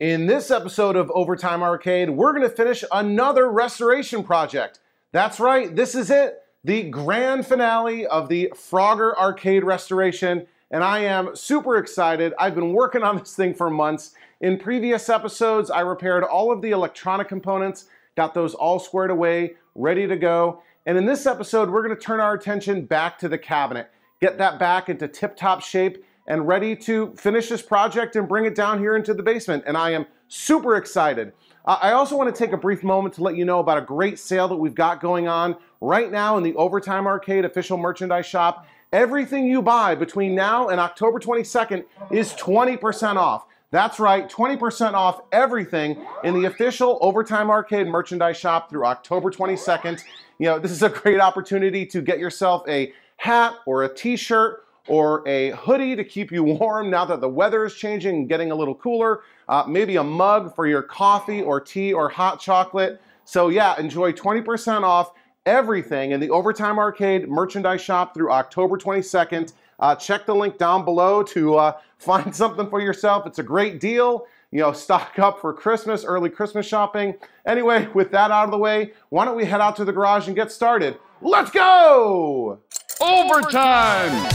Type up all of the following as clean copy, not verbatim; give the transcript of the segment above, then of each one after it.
In this episode of Overtime Arcade, we're going to finish another restoration project. That's right, this is it, the grand finale of the Frogger arcade restoration, and I am super excited. I've been working on this thing for months. In previous episodes, I repaired all of the electronic components, got those all squared away, ready to go, and in this episode, we're going to turn our attention back to the cabinet, get that back into tip-top shape, and ready to finish this project and bring it down here into the basement, and I am super excited. I also want to take a brief moment to let you know about a great sale that we've got going on right now in the Overtime Arcade official merchandise shop. Everything you buy between now and October 22nd is 20% off. That's right, 20% off everything in the official Overtime Arcade merchandise shop through October 22nd. You know, this is a great opportunity to get yourself a hat or a t-shirt or a hoodie to keep you warm now that the weather is changing and getting a little cooler. Maybe a mug for your coffee or tea or hot chocolate. So yeah, enjoy 20% off everything in the Overtime Arcade merchandise shop through October 22nd. Check the link down below to find something for yourself. It's a great deal. You know, stock up for Christmas, early Christmas shopping. Anyway, with that out of the way, why don't we head out to the garage and get started? Let's go! Overtime!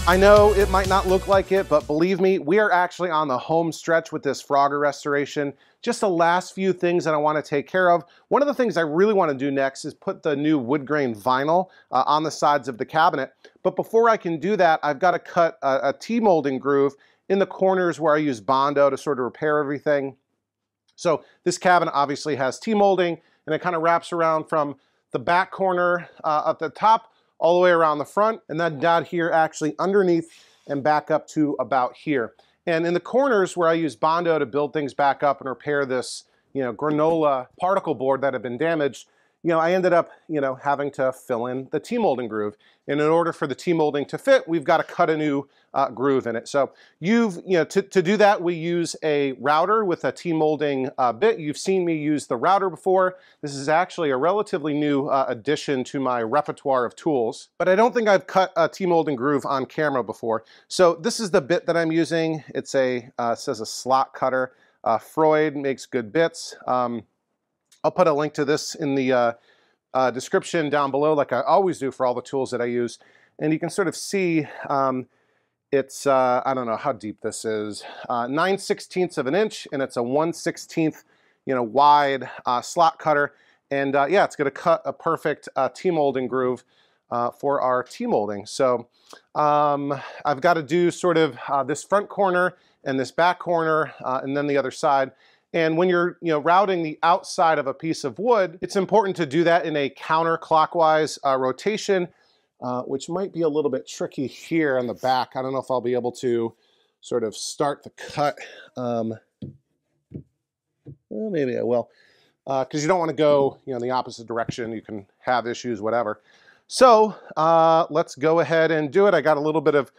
I know it might not look like it, but believe me, we are actually on the home stretch with this Frogger restoration. Just the last few things that I want to take care of. One of the things I really want to do next is put the new wood grain vinyl on the sides of the cabinet. But before I can do that, I've got to cut a Tmolding groove in the corners where I use Bondo to sort of repair everything. So this cabinet obviously has Tmolding, and it kind of wraps around from the back corner at the top all the way around the front, and then down here actually underneath and back up to about here. And in the corners where I use Bondo to build things back up and repair this, granola particle board that had been damaged, I ended up, having to fill in the Tmolding groove. And in order for the Tmolding to fit, we've got to cut a new groove in it. So to do that, we use a router with a Tmolding bit. You've seen me use the router before. This is actually a relatively new addition to my repertoire of tools, but I don't think I've cut a Tmolding groove on camera before. So this is the bit that I'm using. It's it says a slot cutter. Freud makes good bits. I'll put a link to this in the description down below, like I always do for all the tools that I use. And you can sort of see it's, I don't know how deep this is, 9/16 of an inch, and it's a 1/16 wide slot cutter. And yeah, it's going to cut a perfect Tmolding groove for our Tmolding. So I've got to do sort of this front corner and this back corner and then the other side. And when you're routing the outside of a piece of wood, it's important to do that in a counterclockwise rotation, which might be a little bit tricky here on the back. I don't know if I'll be able to sort of start the cut. Well, maybe I will, because you don't want to go in the opposite direction. You can have issues, whatever. So let's go ahead and do it. I got a little bit of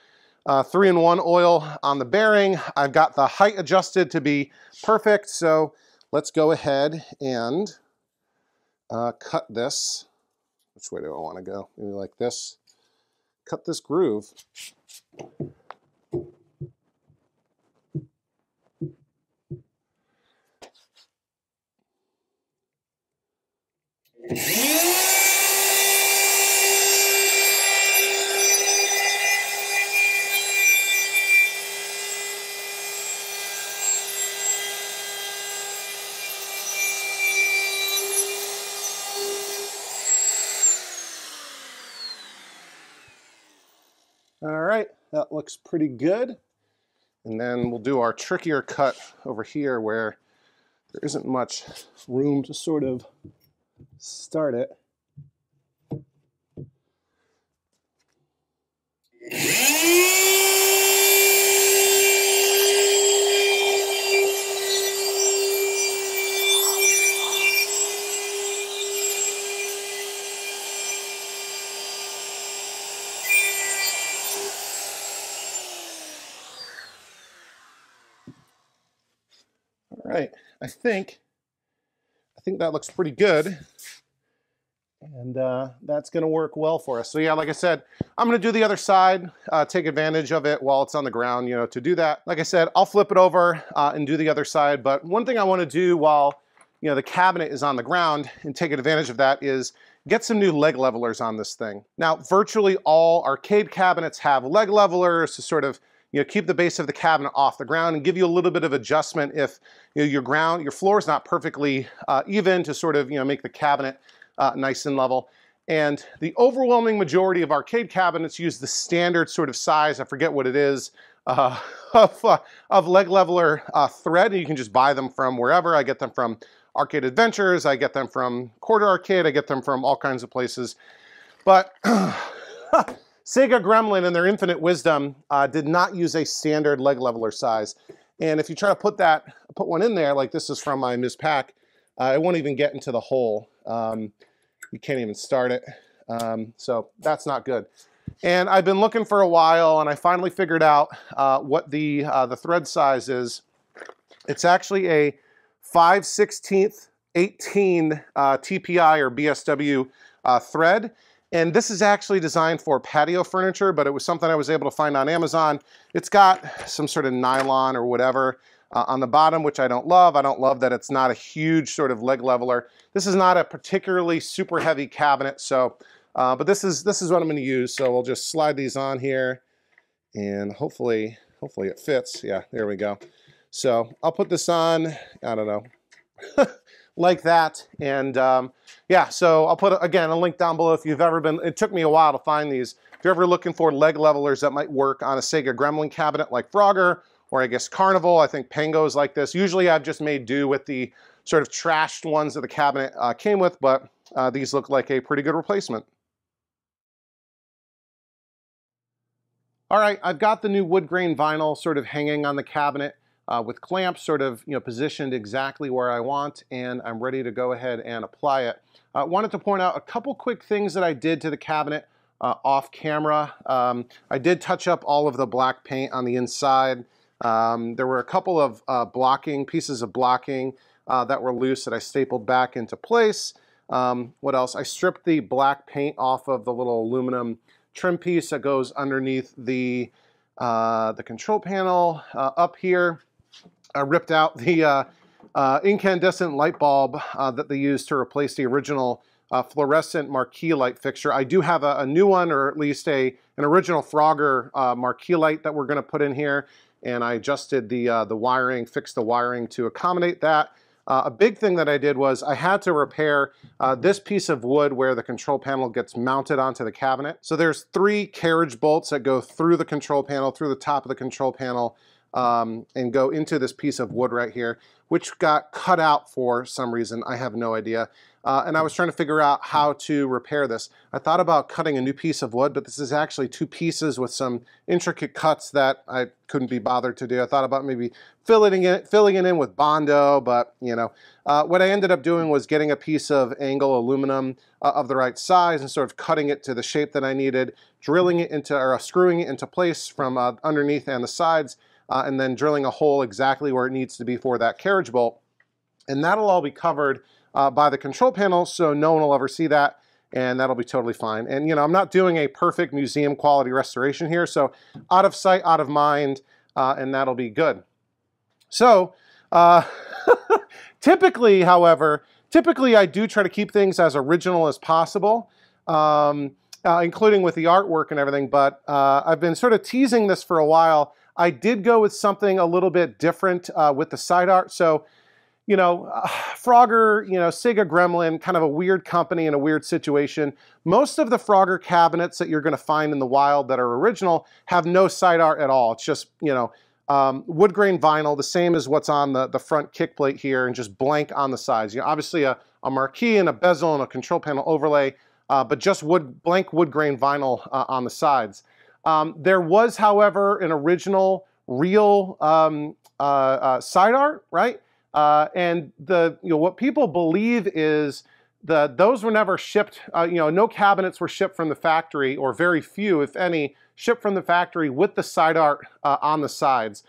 3-in-1 oil on the bearing. I've got the height adjusted to be perfect, so let's go ahead and cut this. Which way do I want to go? Maybe like this. Cut this groove. All right, that looks pretty good. And then we'll do our trickier cut over here where there isn't much room to sort of start it. All right, I think that looks pretty good. And that's going to work well for us. So yeah, like I said, I'm going to do the other side, take advantage of it while it's on the ground, you know, to do that. Like I said, I'll flip it over and do the other side. But one thing I want to do while, you know, the cabinet is on the ground and take advantage of that is get some new leg levelers on this thing. Now, virtually all arcade cabinets have leg levelers to sort of, you know, keep the base of the cabinet off the ground and give you a little bit of adjustment if, you know, your floor is not perfectly even, to sort of, you know, make the cabinet nice and level. And the overwhelming majority of arcade cabinets use the standard sort of size, I forget what it is, of leg leveler thread. And you can just buy them from wherever. I get them from Arcade Adventures, I get them from Quarter Arcade, I get them from all kinds of places. But Sega Gremlin, in their infinite wisdom, did not use a standard leg leveler size. And if you try to put one in there, like this is from my Ms. Pack, it won't even get into the hole. You can't even start it. So that's not good. And I've been looking for a while, and I finally figured out what the thread size is. It's actually a 5/16 18 TPI or BSW thread. And this is actually designed for patio furniture, but it was something I was able to find on Amazon. It's got some sort of nylon or whatever on the bottom, which I don't love. I don't love that it's not a huge sort of leg leveler. This is not a particularly super heavy cabinet, so, but this is what I'm going to use. So we'll just slide these on here, and hopefully it fits. Yeah, there we go. So I'll put this on, I don't know, like that. And yeah, so I'll put, again, a link down below if you've ever been, it took me a while to find these. If you're ever looking for leg levelers that might work on a Sega Gremlin cabinet like Frogger, or I guess Carnival, I think Pango is like this. Usually I've just made do with the sort of trashed ones that the cabinet came with, but these look like a pretty good replacement. All right, I've got the new wood grain vinyl sort of hanging on the cabinet with clamps sort of, you know, positioned exactly where I want, and I'm ready to go ahead and apply it. I wanted to point out a couple quick things that I did to the cabinet off camera. I did touch up all of the black paint on the inside. There were a couple of pieces of blocking that were loose that I stapled back into place. What else? I stripped the black paint off of the little aluminum trim piece that goes underneath the control panel up here. I ripped out the incandescent light bulb that they used to replace the original fluorescent Marquee Light fixture. I do have a new one, or at least an original Frogger Marquee Light that we're going to put in here. And I adjusted the wiring, fixed the wiring to accommodate that. A big thing that I did was I had to repair this piece of wood where the control panel gets mounted onto the cabinet. So there's 3 carriage bolts that go through the control panel, through the top of the control panel, and go into this piece of wood right here, which got cut out for some reason. I have no idea. And I was trying to figure out how to repair this. I thought about cutting a new piece of wood, but this is actually 2 pieces with some intricate cuts that I couldn't be bothered to do. I thought about maybe filling it in with Bondo, but you know, what I ended up doing was getting a piece of angle aluminum of the right size and sort of cutting it to the shape that I needed, drilling it into, or screwing it into place from underneath and the sides, and then drilling a hole exactly where it needs to be for that carriage bolt. And that'll all be covered by the control panel, so no one will ever see that, and that'll be totally fine. And you know, I'm not doing a perfect museum quality restoration here, so out of sight, out of mind, and that'll be good. So typically, however, I do try to keep things as original as possible, including with the artwork and everything, but I've been sort of teasing this for a while. I did go with something a little bit different with the side art. So, you know, Frogger, you know, Sega Gremlin, kind of a weird company in a weird situation. Most of the Frogger cabinets that you're going to find in the wild that are original have no side art at all. It's just, you know, wood grain vinyl, the same as what's on the front kick plate here, and just blank on the sides. You know, obviously a marquee and a bezel and a control panel overlay, but just blank wood grain vinyl on the sides. There was, however, an original real side art, right? And what people believe is those were never shipped, no cabinets were shipped from the factory, or very few, if any, shipped from the factory with the side art on the sides.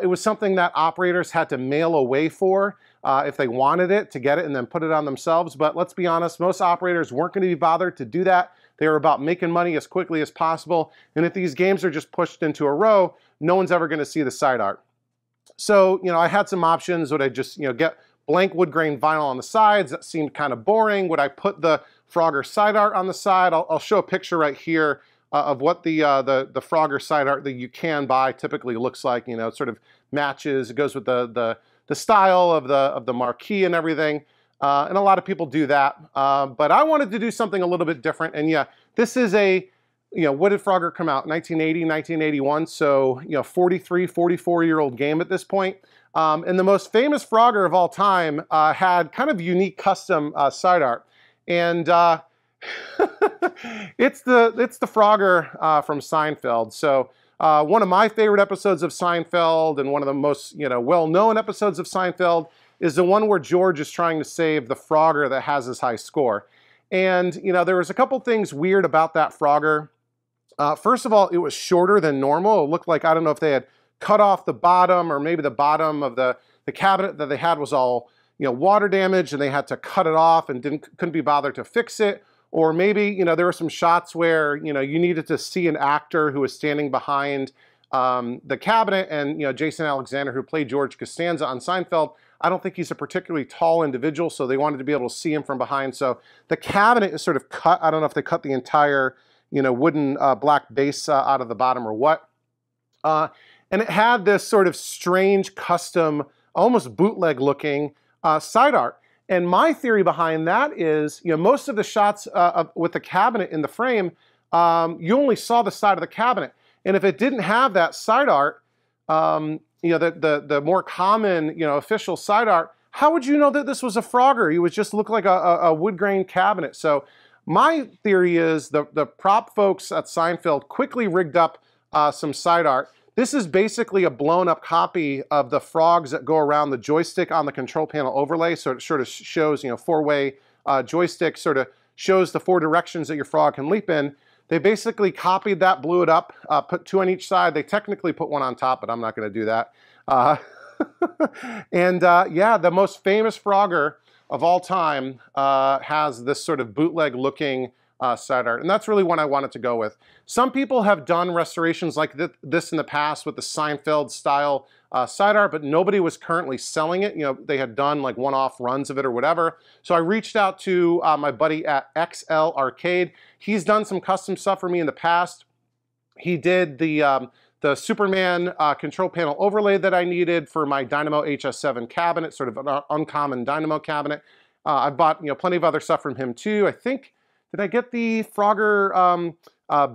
It was something that operators had to mail away for if they wanted it, to get it and then put it on themselves. But let's be honest, most operators weren't going to be bothered to do that. They were about making money as quickly as possible. And if these games are just pushed into a row, no one's ever going to see the side art. So, I had some options. Would I just, get blank wood grain vinyl on the sides? That seemed kind of boring. Would I put the Frogger side art on the side? I'll show a picture right here of what the Frogger side art that you can buy typically looks like. It sort of matches. It goes with the style of the Marquee and everything. And a lot of people do that. But I wanted to do something a little bit different. And yeah, this is a, what did Frogger come out? 1980, 1981. So, 43, 44-year-old game at this point. And the most famous Frogger of all time had kind of unique custom side art. And it's the Frogger from Seinfeld. So one of my favorite episodes of Seinfeld, and one of the most well-known episodes of Seinfeld, is the one where George is trying to save the Frogger that has his high score. And there was a couple things weird about that Frogger. First of all, it was shorter than normal. It looked like, I don't know if they had cut off the bottom, or maybe the bottom of the cabinet that they had was all water damage and they had to cut it off and couldn't be bothered to fix it. Or maybe there were some shots where you needed to see an actor who was standing behind the cabinet. And Jason Alexander, who played George Costanza on Seinfeld, I don't think he's a particularly tall individual, so they wanted to be able to see him from behind. So the cabinet is sort of cut. I don't know if they cut the entire wooden black base out of the bottom or what. And it had this sort of strange, custom, almost bootleg looking side art. And my theory behind that is, most of the shots with the cabinet in the frame, you only saw the side of the cabinet. And if it didn't have that side art, the more common, official side art, how would you know that this was a Frogger? It would just look like a wood grain cabinet. So my theory is the prop folks at Seinfeld quickly rigged up some side art. This is basically a blown up copy of the frogs that go around the joystick on the control panel overlay. So it sort of shows, four-way joystick, sort of shows the 4 directions that your frog can leap in. They basically copied that, blew it up, put 2 on each side. They technically put 1 on top, but I'm not going to do that. Yeah, the most famous Frogger of all time has this sort of bootleg looking side art, and that's really what I wanted to go with. Some people have done restorations like this in the past with the Seinfeld style side art, but nobody was currently selling it. They had done like one-off runs of it or whatever. So I reached out to my buddy at XL Arcade. He's done some custom stuff for me in the past. He did the Superman control panel overlay that I needed for my Dynamo HS7 cabinet, sort of an uncommon Dynamo cabinet. I've bought plenty of other stuff from him too. I think, did I get the Frogger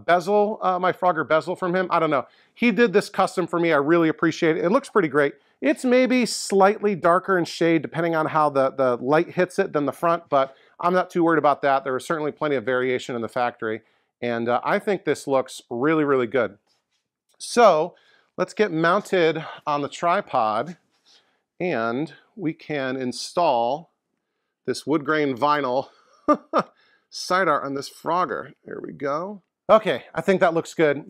bezel, my Frogger bezel from him? I don't know. He did this custom for me. I really appreciate it. It looks pretty great. It's maybe slightly darker in shade depending on how the light hits it than the front, but I'm not too worried about that. There was certainly plenty of variation in the factory, and I think this looks really, really good. So let's get mounted on the tripod, and we can install this wood grain vinyl side art on this Frogger. There we go. Okay, I think that looks good.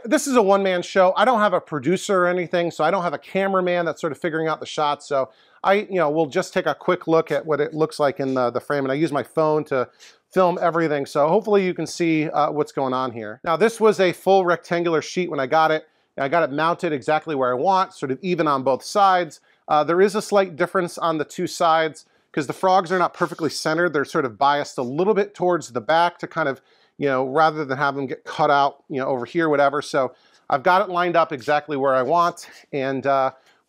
This is a one-man show. I don't have a producer or anything, so I don't have a cameraman that's sort of figuring out the shots. So we'll just take a quick look at what it looks like in the frame, and I use my phone to film everything. So hopefully you can see what's going on here. Now, this was a full rectangular sheet when I got it. I got it mounted exactly where I want, sort of even on both sides. There is a slight difference on the 2 sides, because the frogs are not perfectly centered. They're sort of biased a little bit towards the back to kind of, rather than have them get cut out, over here, whatever. So I've got it lined up exactly where I want, and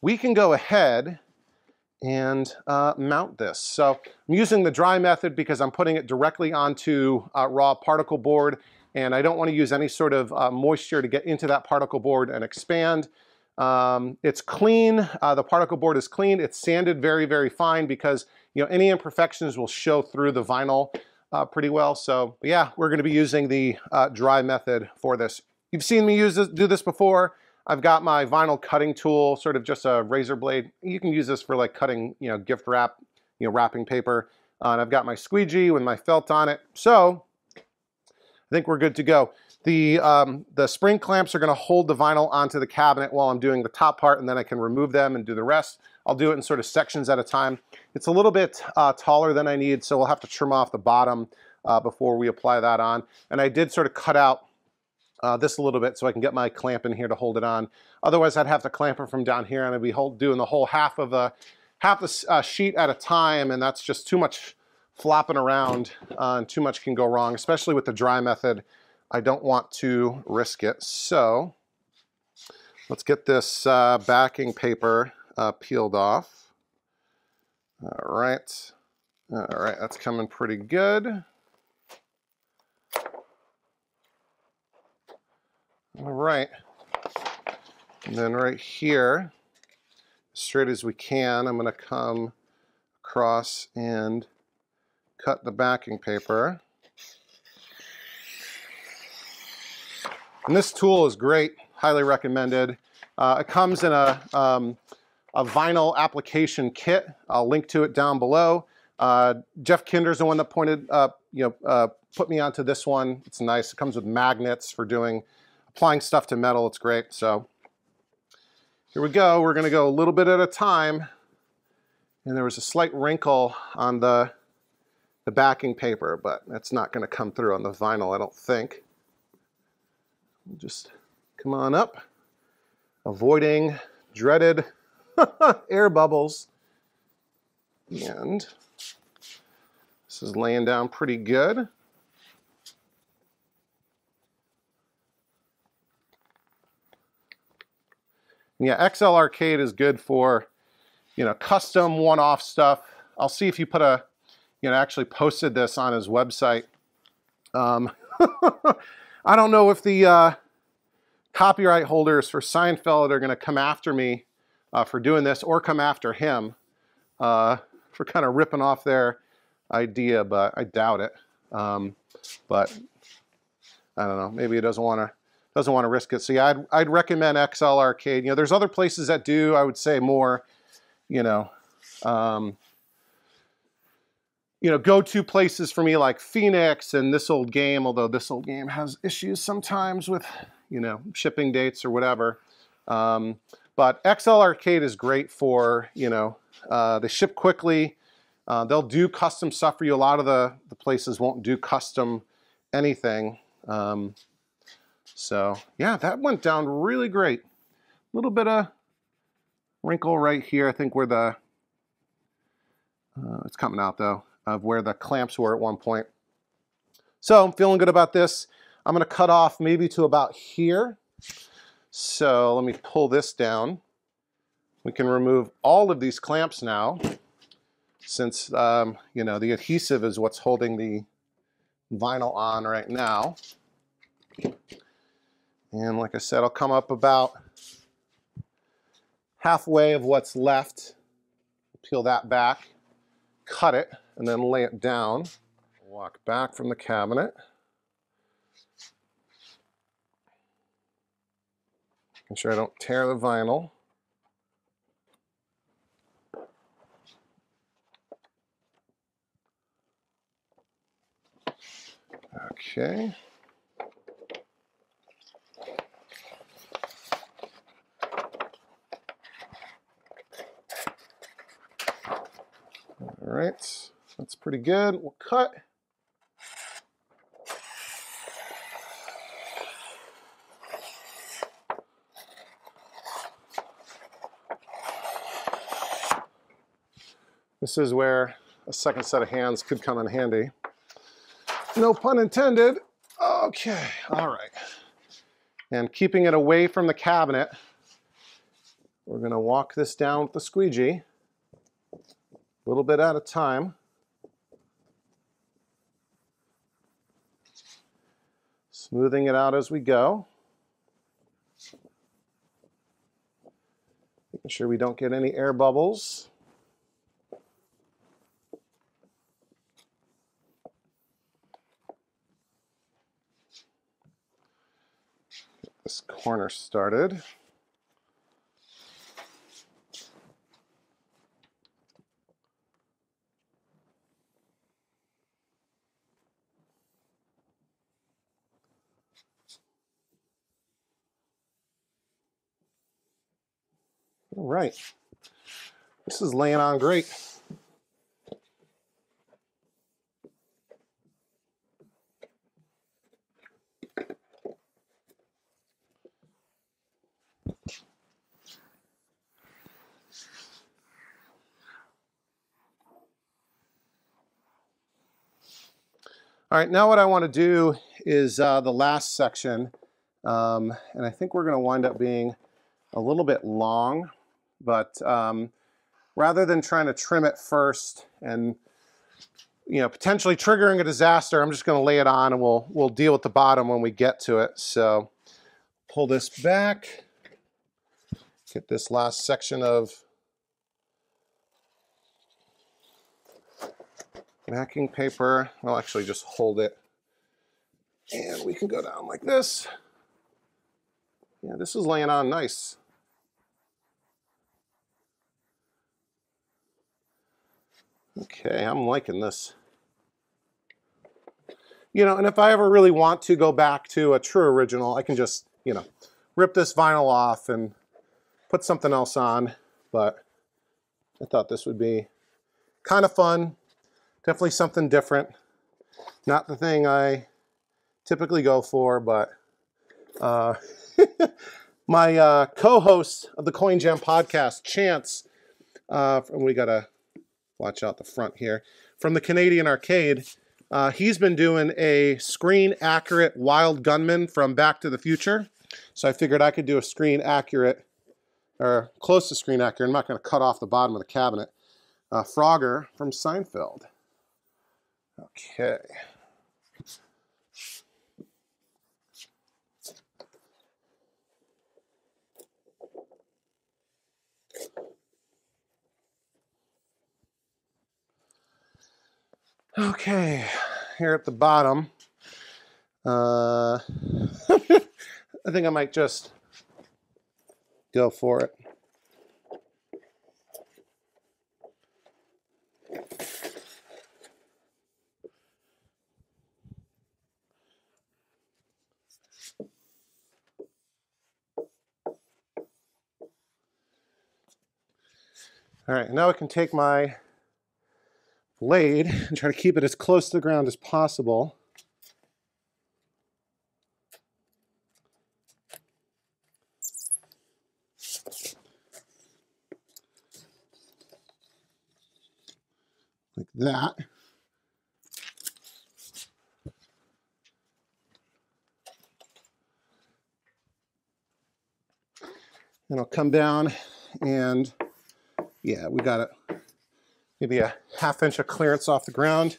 we can go ahead and mount this. So I'm using the dry method because I'm putting it directly onto raw particle board, and I don't want to use any sort of moisture to get into that particle board and expand. It's clean. The particle board is clean. It's sanded very, very fine because any imperfections will show through the vinyl pretty well. So yeah, we're going to be using the dry method for this. You've seen me do this before. I've got my vinyl cutting tool, sort of just a razor blade. You can use this for like cutting, gift wrap, wrapping paper. And I've got my squeegee with my felt on it. So I think we're good to go. The spring clamps are going to hold the vinyl onto the cabinet while I'm doing the top part, and then I can remove them and do the rest. I'll do it in sort of sections at a time. It's a little bit taller than I need, so we'll have to trim off the bottom before we apply that on. And I did sort of cut out this a little bit so I can get my clamp in here to hold it on. Otherwise, I'd have to clamp it from down here, and I'd be doing the whole half the sheet at a time, and that's just too much flopping around, and too much can go wrong, especially with the dry method. I don't want to risk it. So let's get this backing paper peeled off. All right, that's coming pretty good. All right, and then right here, as straight as we can, I'm going to come across and cut the backing paper. And this tool is great, highly recommended. It comes in a vinyl application kit. I'll link to it down below. Jeff Kinder's the one that put me onto this one. It's nice. It comes with magnets for applying stuff to metal. It's great. So here we go. We're going to go a little bit at a time. And there was a slight wrinkle on the backing paper, but that's not going to come through on the vinyl, I don't think. Just come on up, avoiding dreaded air bubbles. And this is laying down pretty good. Yeah, XL Arcade is good for, custom one-off stuff. I'll see if you put actually posted this on his website. I don't know if the copyright holders for Seinfeld are going to come after me for doing this, or come after him for kind of ripping off their idea, but I doubt it. But I don't know. Maybe he doesn't want to risk it. So yeah, I'd recommend XL Arcade. There's other places that do. I would say more, go-to places for me like Phoenix and This Old Game, although This Old Game has issues sometimes with, shipping dates or whatever. But XL Arcade is great for, they ship quickly. They'll do custom stuff for you. A lot of the places won't do custom anything. So yeah, that went down really great. A little bit of wrinkle right here, I think where the, it's coming out though, of where the clamps were at one point. So I'm feeling good about this. I'm going to cut off maybe to about here. So let me pull this down. We can remove all of these clamps now, since the adhesive is what's holding the vinyl on right now. And like I said, I'll come up about halfway of what's left, peel that back, cut it, and then lay it down. Walk back from the cabinet. Make sure I don't tear the vinyl. Okay. All right, that's pretty good. We'll cut. This is where a second set of hands could come in handy. No pun intended. Okay, all right. And keeping it away from the cabinet, we're going to walk this down with the squeegee, a little bit at a time. Smoothing it out as we go. Making sure we don't get any air bubbles. Get this corner started. All right. This is laying on great. All right, now what I want to do is the last section, and I think we're going to wind up being a little bit long, but rather than trying to trim it first and potentially triggering a disaster, I'm just going to lay it on and we'll deal with the bottom when we get to it. So pull this back, get this last section of backing paper. I'll actually just hold it and we can go down like this. Yeah, this is laying on nice. Okay, I'm liking this. And if I ever really want to go back to a true original, I can just, rip this vinyl off and put something else on. But I thought this would be kind of fun. Definitely something different. Not the thing I typically go for, but my co-host of the Coin Jam podcast, Chance, and we gotta watch out the front here, from the Canadian Arcade, he's been doing a screen accurate Wild Gunman from Back to the Future. So I figured I could do a screen accurate, or close to screen accurate. I'm not going to cut off the bottom of the cabinet. Frogger from Seinfeld. Okay. Okay, here at the bottom, I think I might just go for it. All right, now I can take my blade and try to keep it as close to the ground as possible. Like that. And I'll come down and yeah, we got it. Maybe a ½ inch of clearance off the ground,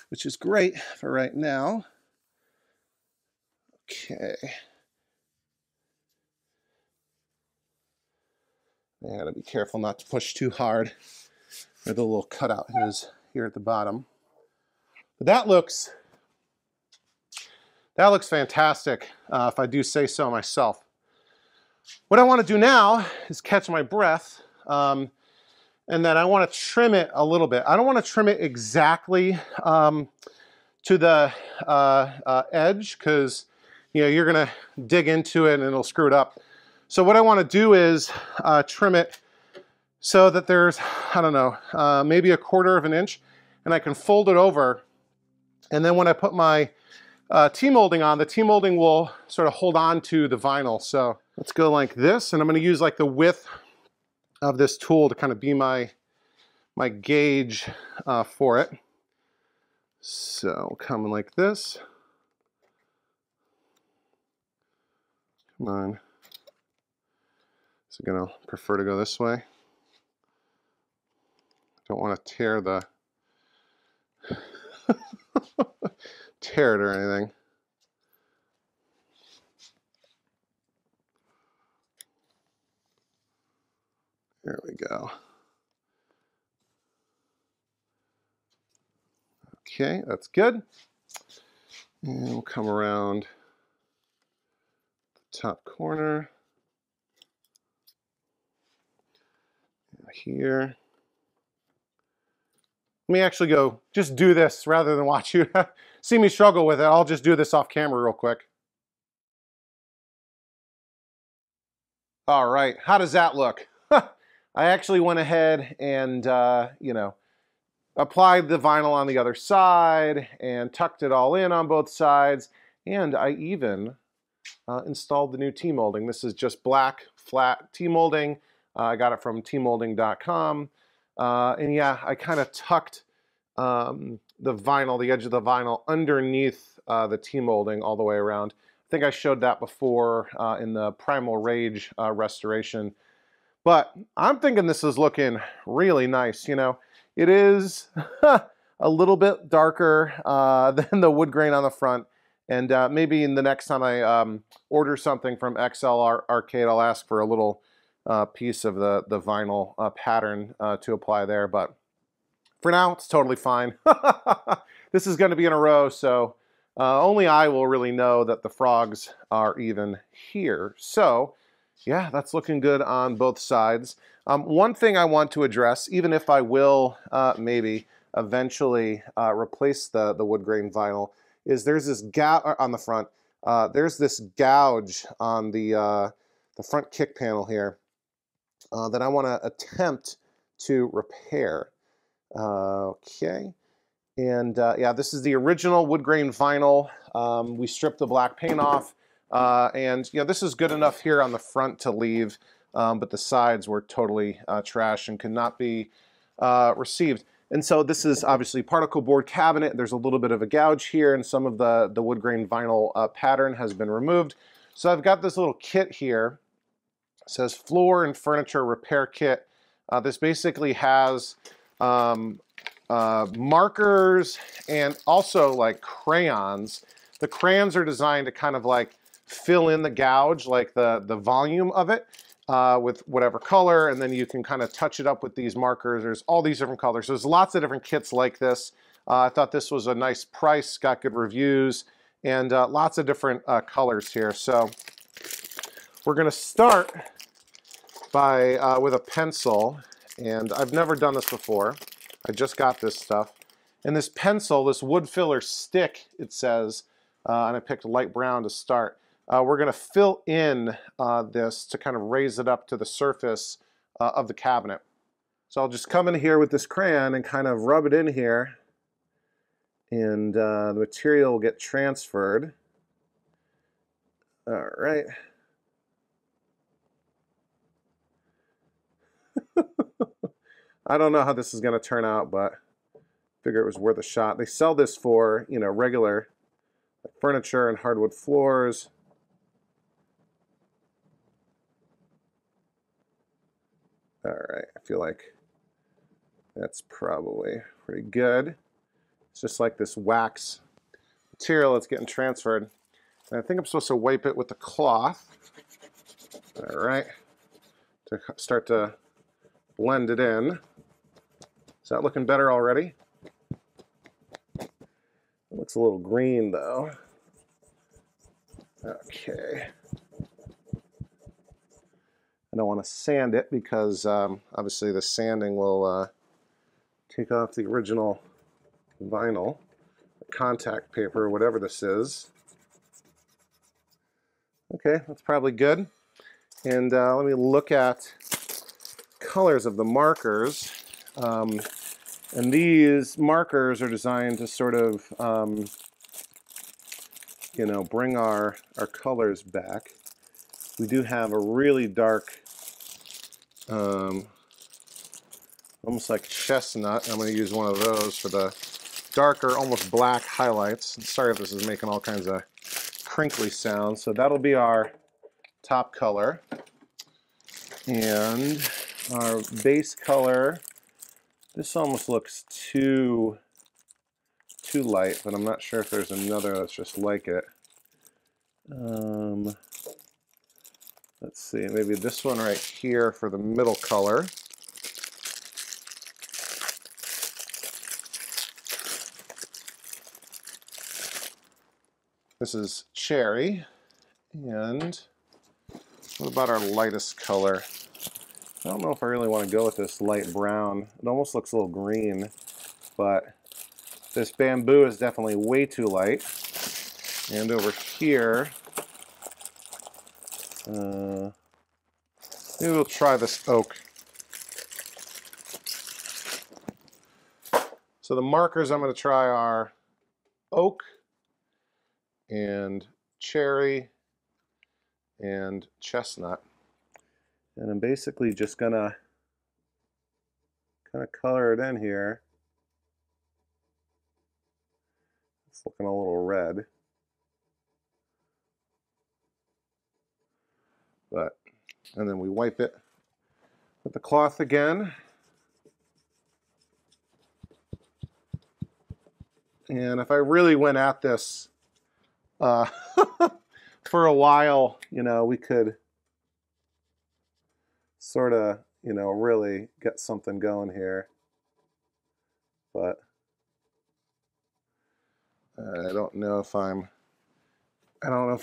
which is great for right now. Okay. I gotta be careful not to push too hard, where the little cutout is here at the bottom. But that looks fantastic, if I do say so myself. What I want to do now is catch my breath, and then I want to trim it a little bit. I don't want to trim it exactly to the edge, because you're gonna dig into it and it'll screw it up. So what I want to do is trim it so that there's, I don't know, maybe $1/4 inch, and I can fold it over. And then when I put my Tmolding on, the Tmolding will sort of hold on to the vinyl. So let's go like this, and I'm going to use like the width of this tool to kind of be my gauge for it. So coming like this. Come on. So I'm going to prefer to go this way. Don't want to tear the tear it or anything. There we go. Okay, that's good. And we'll come around the top corner. Here. Let me actually go just do this rather than watch you see me struggle with it. I'll just do this off camera real quick. All right, how does that look? I actually went ahead and, you know, applied the vinyl on the other side and tucked it all in on both sides. And I even installed the new Tmolding. This is just black, flat Tmolding. I got it from tmolding.com. And yeah, I kind of tucked the vinyl, the edge of the vinyl, underneath the Tmolding all the way around. I think I showed that before in the Primal Rage restoration. But I'm thinking this is looking really nice. You know, it is a little bit darker than the wood grain on the front. And maybe in the next time I order something from XL Arcade, I'll ask for a little piece of the vinyl pattern to apply there. But for now, it's totally fine. This is going to be in a row, so only I will really know that the frogs are even here. So yeah, that's looking good on both sides. One thing I want to address, even if I will maybe eventually replace the wood grain vinyl, is there's this gouge on the front. There's this gouge on the front kick panel here that I want to attempt to repair. Okay, and yeah, this is the original wood grain vinyl. We stripped the black paint off. And you know, this is good enough here on the front to leave, but the sides were totally trash and could not be received. And so this is obviously particle board cabinet. There's a little bit of a gouge here, and some of the wood grain vinyl pattern has been removed. So I've got this little kit here. It says floor and furniture repair kit. This basically has markers and also like crayons. The crayons are designed to kind of like fill in the gouge, like the volume of it with whatever color, and then you can kind of touch it up with these markers. There's all these different colors. So there's lots of different kits like this. I thought this was a nice price, got good reviews, and lots of different colors here. So we're going to start by with a pencil, and I've never done this before. I just got this stuff. And this pencil, this wood filler stick, it says, and I picked light brown to start. We're going to fill in this to kind of raise it up to the surface of the cabinet. So I'll just come in here with this crayon and kind of rub it in here, and the material will get transferred. All right. I don't know how this is going to turn out, but I figure it was worth a shot. They sell this for, you know, regular furniture and hardwood floors. All right, I feel like that's probably pretty good. It's just like this wax material that's getting transferred. And I think I'm supposed to wipe it with the cloth. All right, to start to blend it in. Is that looking better already? It looks a little green though. Okay. I don't want to sand it because obviously the sanding will take off the original vinyl, contact paper, whatever this is. Okay, that's probably good. And let me look at colors of the markers. And these markers are designed to sort of, you know, bring our colors back. We do have a really dark, almost like chestnut. I'm going to use one of those for the darker, almost black highlights. Sorry if this is making all kinds of crinkly sounds. So that'll be our top color. And our base color, this almost looks too light, but I'm not sure if there's another that's just like it. Let's see, maybe this one right here for the middle color. This is cherry. And what about our lightest color? I don't know if I really want to go with this light brown. It almost looks a little green, but this bamboo is definitely way too light. And over here, maybe we'll try this oak. So the markers I'm going to try are oak and cherry and chestnut. And I'm basically just going to kind of color it in here. It's looking a little red. And then we wipe it with the cloth again. And if I really went at this for a while, you know, we could sort of, you know, really get something going here. But I don't know if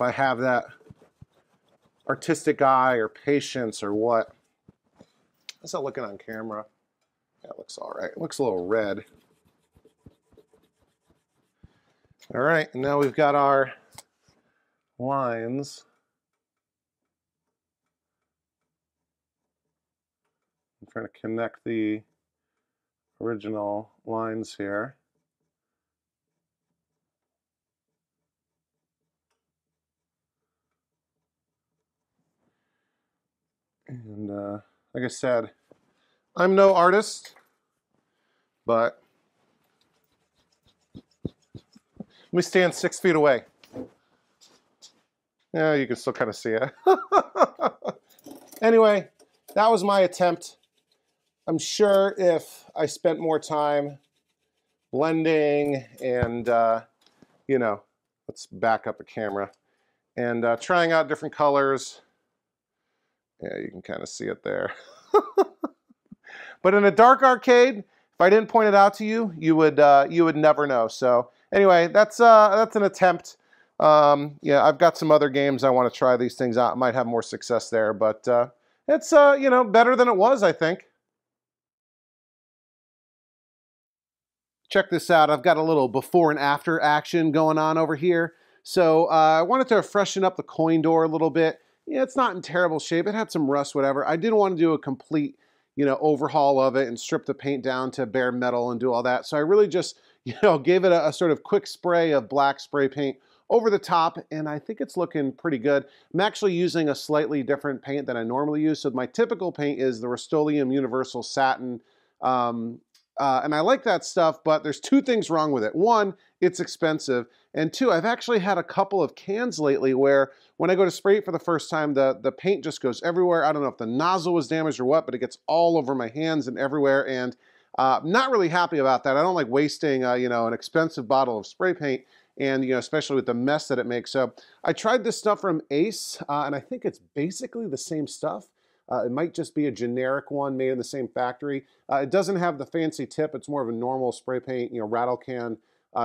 I have that artistic eye or patience or what. How's that looking on camera? Yeah, it looks all right. It looks a little red. All right, and now we've got our lines. I'm trying to connect the original lines here. And like I said, I'm no artist, but let me stand 6 feet away. Yeah, you can still kind of see it. Anyway, that was my attempt. I'm sure if I spent more time blending and, you know, let's back up the camera, and trying out different colors. Yeah, you can kind of see it there. But in a dark arcade, if I didn't point it out to you, you would never know. So anyway, that's an attempt. Yeah, I've got some other games I want to try these things out. I might have more success there, but it's you know, better than it was, I think. Check this out. I've got a little before and after action going on over here. So I wanted to freshen up the coin door a little bit. Yeah, it's not in terrible shape. It had some rust, whatever. I didn't want to do a complete, you know, overhaul of it and strip the paint down to bare metal and do all that. So I really just, you know, gave it a sort of quick spray of black spray paint over the top, and I think it's looking pretty good. I'm actually using a slightly different paint than I normally use. So my typical paint is the Rust-Oleum Universal Satin, and I like that stuff, but there's two things wrong with it. One, it's expensive, and two, I've actually had a couple of cans lately where when I go to spray it for the first time, the paint just goes everywhere. I don't know if the nozzle was damaged or what, but it gets all over my hands and everywhere, and not really happy about that. I don't like wasting, you know, an expensive bottle of spray paint, and you know, especially with the mess that it makes. So I tried this stuff from Ace, and I think it's basically the same stuff. It might just be a generic one made in the same factory. It doesn't have the fancy tip. It's more of a normal spray paint, you know, rattle can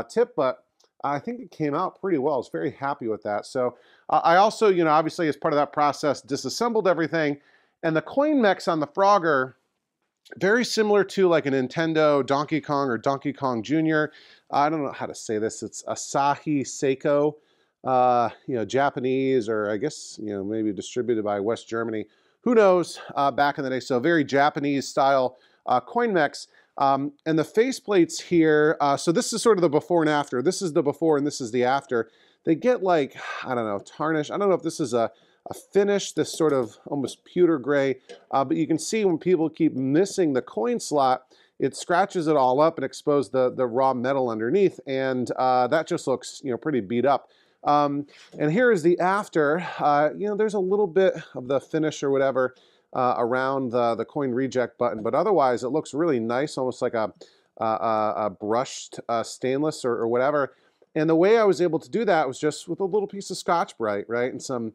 tip, but I think it came out pretty well. I was very happy with that. So I also, you know, obviously as part of that process, disassembled everything. And the coin mechs on the Frogger, very similar to like a Nintendo Donkey Kong or Donkey Kong Jr. I don't know how to say this. It's Asahi Seiko, you know, Japanese, or I guess, you know, maybe distributed by West Germany. Who knows, back in the day. So very Japanese style coin mechs. And the faceplates here, so this is sort of the before and after. This is the before and this is the after. They get like, I don't know, tarnish. I don't know if this is a finish, this sort of almost pewter gray, but you can see when people keep missing the coin slot, it scratches it all up and exposes the raw metal underneath, and that just looks, you know, pretty beat up. And here is the after. You know, there's a little bit of the finish or whatever around the coin reject button, but otherwise it looks really nice, almost like a brushed stainless or whatever. And the way I was able to do that was just with a little piece of Scotch-Brite, right, and some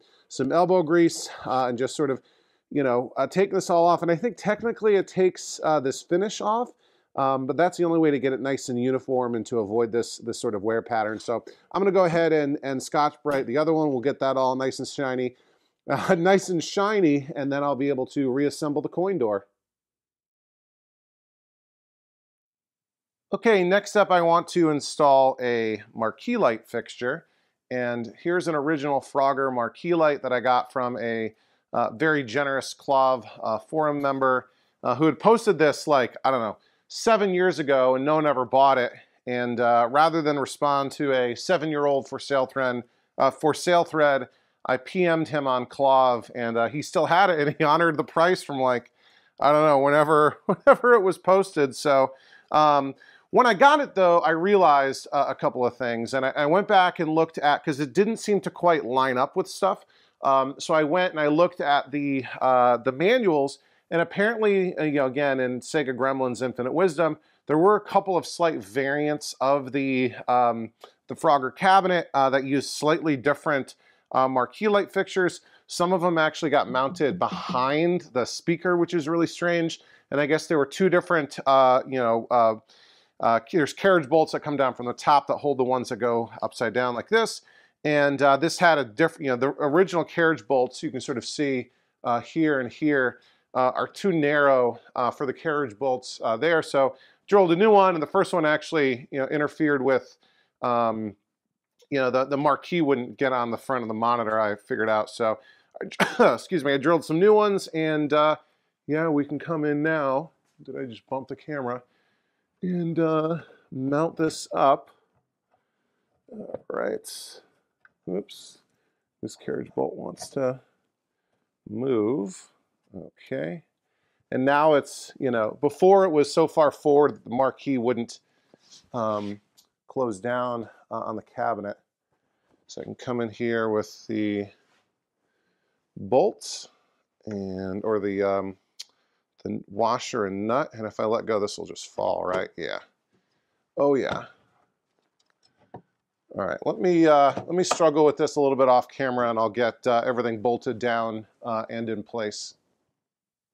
elbow grease, and just sort of, you know, take this all off. And I think technically it takes this finish off, but that's the only way to get it nice and uniform and to avoid this sort of wear pattern. So I'm going to go ahead and Scotch-Brite the other one. We'll get that all nice and shiny, and then I'll be able to reassemble the coin door. Okay, next up I want to install a Marquee Light fixture, and here's an original Frogger Marquee Light that I got from a very generous Clav forum member who had posted this like, I don't know, 7 years ago and no one ever bought it. And rather than respond to a 7-year-old for sale thread, I PM'd him on Clav, and he still had it, and he honored the price from, like, I don't know, whenever it was posted. So when I got it, though, I realized a couple of things, and I went back and looked at, because it didn't seem to quite line up with stuff. So I went and I looked at the manuals, and apparently, you know, again, in Sega Gremlin's Infinite Wisdom, there were a couple of slight variants of the Frogger cabinet that used slightly different Marquee Light fixtures. Some of them actually got mounted behind the speaker, which is really strange. And I guess there were two different, there's carriage bolts that come down from the top that hold the ones that go upside down like this. And this had a different, you know, the original carriage bolts, you can sort of see here and here, are too narrow for the carriage bolts there. So drilled a new one, and the first one actually, you know, interfered with, you know, the marquee wouldn't get on the front of the monitor, I figured out. So, excuse me, I drilled some new ones, and yeah, we can come in now. Did I just bump the camera? And mount this up. All right. Oops. This carriage bolt wants to move. Okay. And now it's, you know, before it was so far forward that the marquee wouldn't close down on the cabinet. So I can come in here with the bolts and, or the washer and nut, and if I let go, this will just fall, right? Yeah. Oh yeah. All right, let me struggle with this a little bit off camera, and I'll get everything bolted down and in place.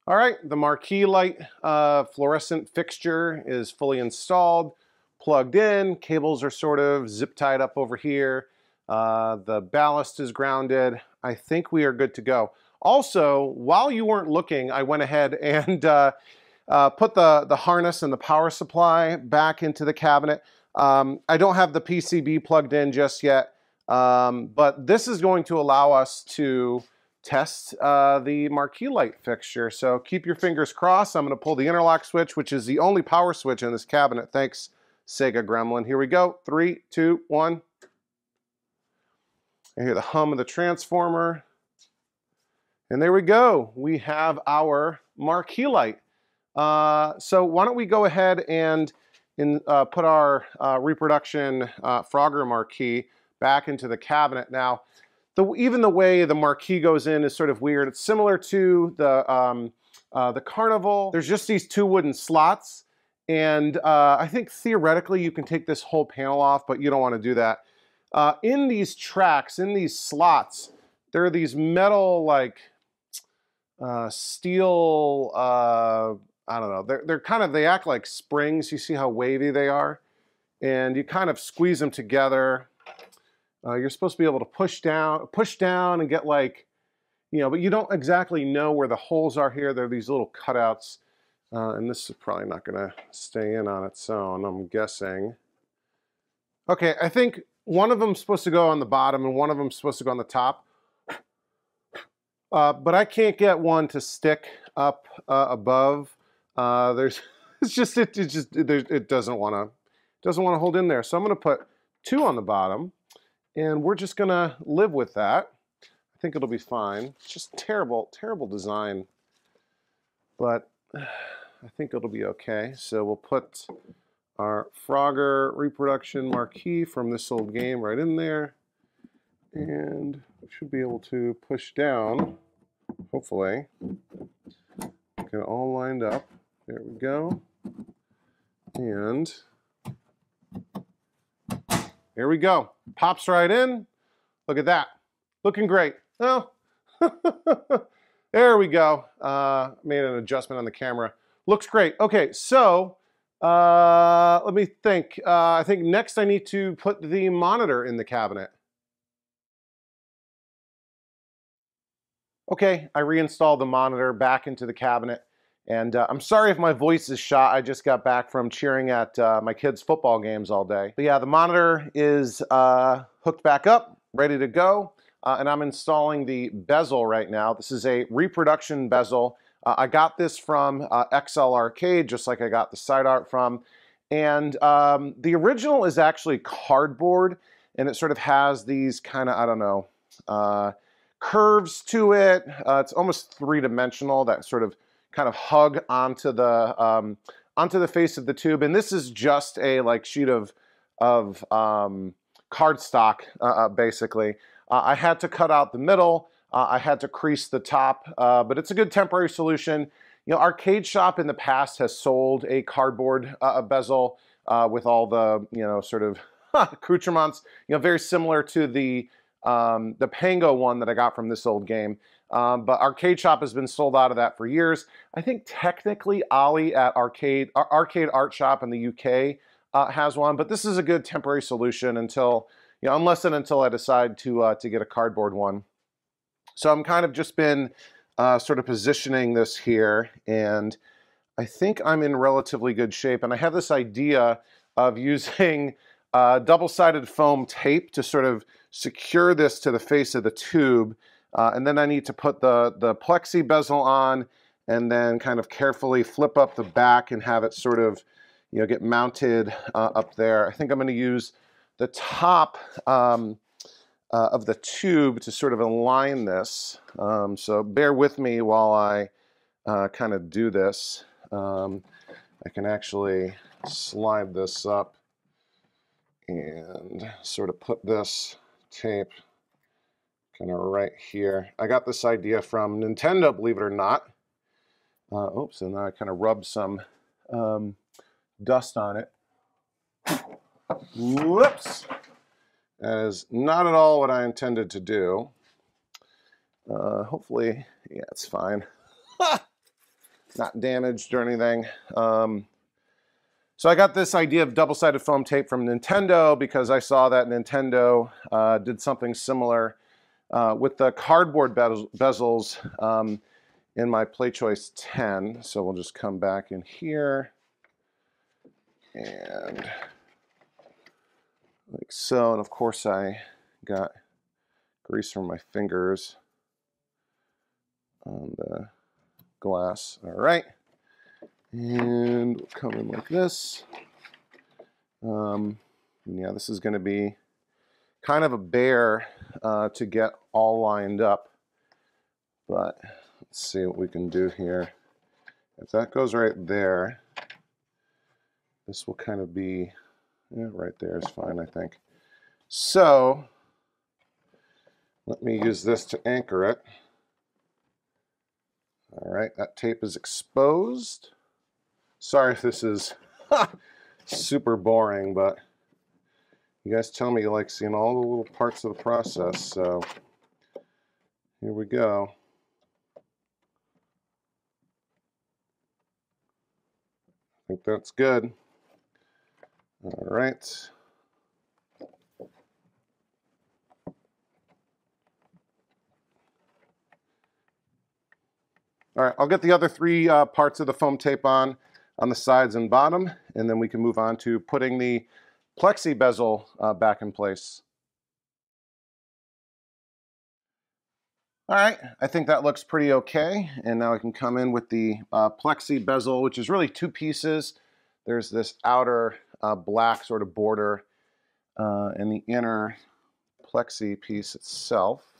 All right, the Marquee Light fluorescent fixture is fully installed, plugged in. Cables are sort of zip tied up over here. The ballast is grounded. I think we are good to go. Also, while you weren't looking, I went ahead and put the harness and the power supply back into the cabinet. I don't have the PCB plugged in just yet, but this is going to allow us to test the Marquee Light fixture. So keep your fingers crossed. I'm going to pull the interlock switch, which is the only power switch in this cabinet. Thanks, Sega Gremlin. Here we go. 3, 2, 1. I hear the hum of the transformer. And there we go. We have our Marquee Light. So why don't we go ahead and put our reproduction Frogger marquee back into the cabinet. Now, even the way the marquee goes in is sort of weird. It's similar to the Carnival. There's just these two wooden slots, and I think theoretically you can take this whole panel off, but you don't want to do that. In these tracks, in these slots, there are these metal, like steel, I don't know, they're kind of, they act like springs. You see how wavy they are? And you kind of squeeze them together. You're supposed to be able to push down and get, like, you know, but you don't exactly know where the holes are here. There are these little cutouts. And this is probably not going to stay in on its own, I'm guessing. Okay, I think one of them is supposed to go on the bottom and one of them is supposed to go on the top. But I can't get one to stick up above. It doesn't want to hold in there. So I'm going to put 2 on the bottom, and we're just going to live with that. I think it'll be fine. It's just terrible, terrible design, but I think it'll be okay. So we'll put our Frogger reproduction marquee from this old game right in there, and we should be able to push down, hopefully. Get it all lined up. There we go. And there we go. Pops right in. Look at that. Looking great. Oh, there we go. Made an adjustment on the camera. Looks great. Okay, so let me think. I think next I need to put the monitor in the cabinet. Okay, I reinstalled the monitor back into the cabinet. And I'm sorry if my voice is shot. I just got back from cheering at my kids' football games all day. But yeah, the monitor is hooked back up, ready to go. And I'm installing the bezel right now. This is a reproduction bezel. I got this from XL Arcade, just like I got the side art from. And the original is actually cardboard, and it sort of has these kind of, I don't know, curves to it. It's almost three-dimensional, that sort of kind of hug onto the face of the tube. And this is just a like sheet of cardstock, basically. I had to cut out the middle. I had to crease the top, but it's a good temporary solution. You know, Arcade Shop in the past has sold a cardboard bezel with all the, you know, sort of accoutrements, you know, very similar to the Pango one that I got from this old game. But Arcade Shop has been sold out of that for years. I think technically Ollie at Arcade Art Shop in the UK has one, but this is a good temporary solution until, you know, unless and until I decide to get a cardboard one. So I'm kind of just been sort of positioning this here, and I think I'm in relatively good shape. And I have this idea of using double-sided foam tape to sort of secure this to the face of the tube. And then I need to put the Plexi bezel on and then kind of carefully flip up the back and have it sort of, you know, get mounted up there. I think I'm going to use the top of the tube to sort of align this. So bear with me while I kind of do this. I can actually slide this up and sort of put this tape kind of right here. I got this idea from Nintendo, believe it or not. Oops, and then I kind of rubbed some dust on it. Whoops! That is not at all what I intended to do. Hopefully, yeah, it's fine. Not damaged or anything. So I got this idea of double-sided foam tape from Nintendo because I saw that Nintendo did something similar with the cardboard bezels in my PlayChoice 10. So we'll just come back in here and like so. And of course I got grease from my fingers on the glass. All right. And we'll come in like this. Yeah, this is going to be kind of a bear to get all lined up. But let's see what we can do here. If that goes right there, this will kind of be, yeah, right there is fine, I think. So let me use this to anchor it. All right, that tape is exposed. Sorry if this is super boring, but you guys tell me you like seeing all the little parts of the process, so here we go. I think that's good. All right. All right, I'll get the other three parts of the foam tape on the sides and bottom, and then we can move on to putting the Plexi bezel back in place. All right, I think that looks pretty okay, and now I can come in with the Plexi bezel, which is really two pieces. There's this outer black sort of border and the inner Plexi piece itself.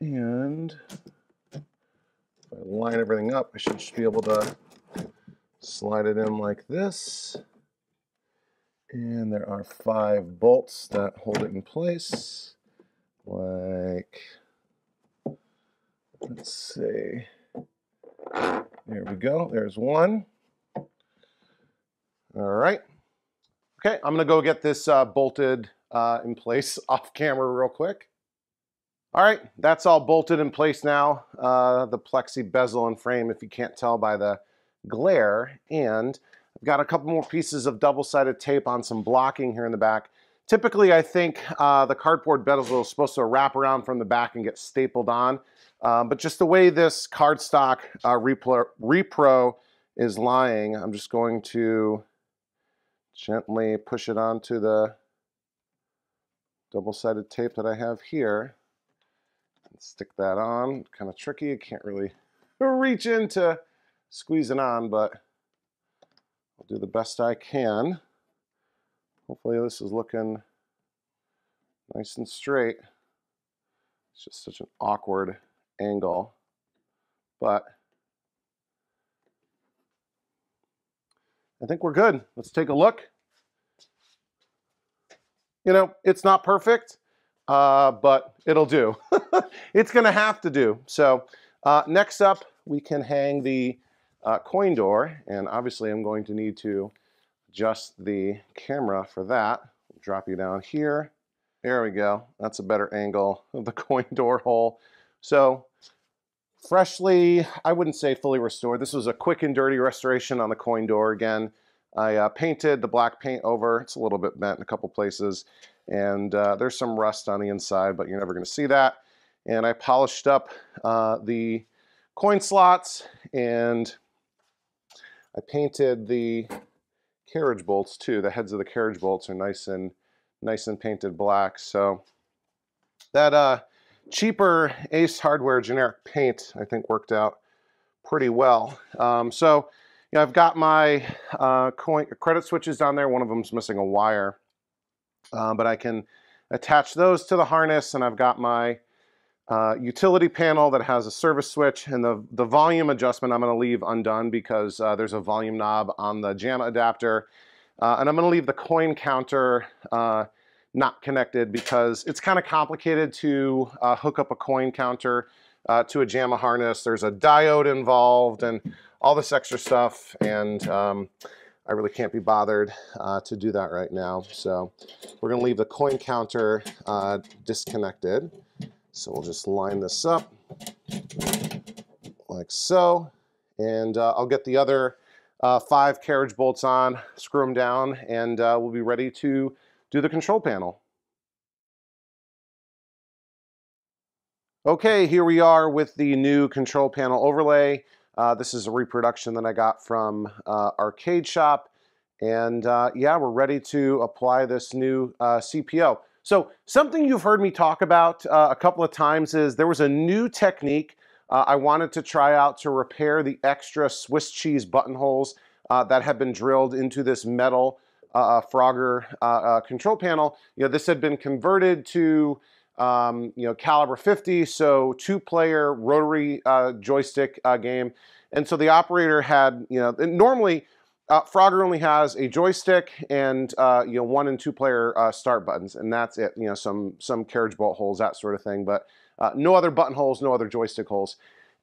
And if I line everything up, I should just be able to slide it in like this. And there are 5 bolts that hold it in place. Like, let's see. There we go. There's one. All right. Okay, I'm going to go get this bolted in place off camera real quick. All right, that's all bolted in place now. The Plexi bezel and frame, if you can't tell by the glare. And I've got a couple more pieces of double-sided tape on some blocking here in the back. Typically, I think the cardboard bezel is supposed to wrap around from the back and get stapled on. But just the way this cardstock repro is lying, I'm just going to gently push it onto the double-sided tape that I have here. And stick that on. Kind of tricky. I can't really reach in to squeeze it on, but I'll do the best I can. Hopefully this is looking nice and straight. It's just such an awkward angle, but I think we're good. Let's take a look. You know, it's not perfect, but it'll do. It's gonna have to do. So next up, we can hang the coin door, and obviously I'm going to need to adjust the camera for that. I'll drop you down here. There we go. That's a better angle of the coin door hole. So freshly, I wouldn't say fully restored. This was a quick and dirty restoration on the coin door again. I painted the black paint over. It's a little bit bent in a couple places, and there's some rust on the inside, but you're never going to see that. And I polished up the coin slots, and I painted the carriage bolts too. The heads of the carriage bolts are nice and painted black. So that cheaper Ace Hardware generic paint, I think, worked out pretty well. So you know, I've got my credit switches down there. One of them's missing a wire, but I can attach those to the harness, and I've got my utility panel that has a service switch, and the volume adjustment I'm going to leave undone because there's a volume knob on the JAMA adapter, and I'm going to leave the coin counter not connected because it's kind of complicated to hook up a coin counter to a JAMA harness. There's a diode involved and all this extra stuff, and I really can't be bothered to do that right now. So we're going to leave the coin counter disconnected. So we'll just line this up like so, and I'll get the other 5 carriage bolts on, screw them down, and we'll be ready to do the control panel. Okay, here we are with the new control panel overlay. This is a reproduction that I got from Arcade Shop, and yeah, we're ready to apply this new CPO. So something you've heard me talk about a couple of times is there was a new technique I wanted to try out to repair the extra Swiss cheese buttonholes that have been drilled into this metal Frogger control panel. You know, this had been converted to you know, caliber 50, so 2-player rotary joystick game. And so the operator had, you know, normally Frogger only has a joystick and you know, 1- and 2-player start buttons, and that's it. You know, some carriage bolt holes, that sort of thing, but no other button holes, no other joystick holes.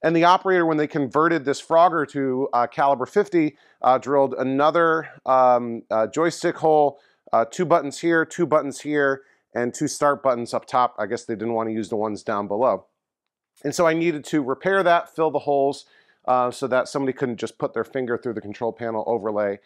And the operator, when they converted this Frogger to caliber 50, drilled another joystick hole, 2 buttons here, 2 buttons here, and 2 start buttons up top. I guess they didn't want to use the ones down below. And so I needed to repair that, fill the holes, so that somebody couldn't just put their finger through the control panel overlay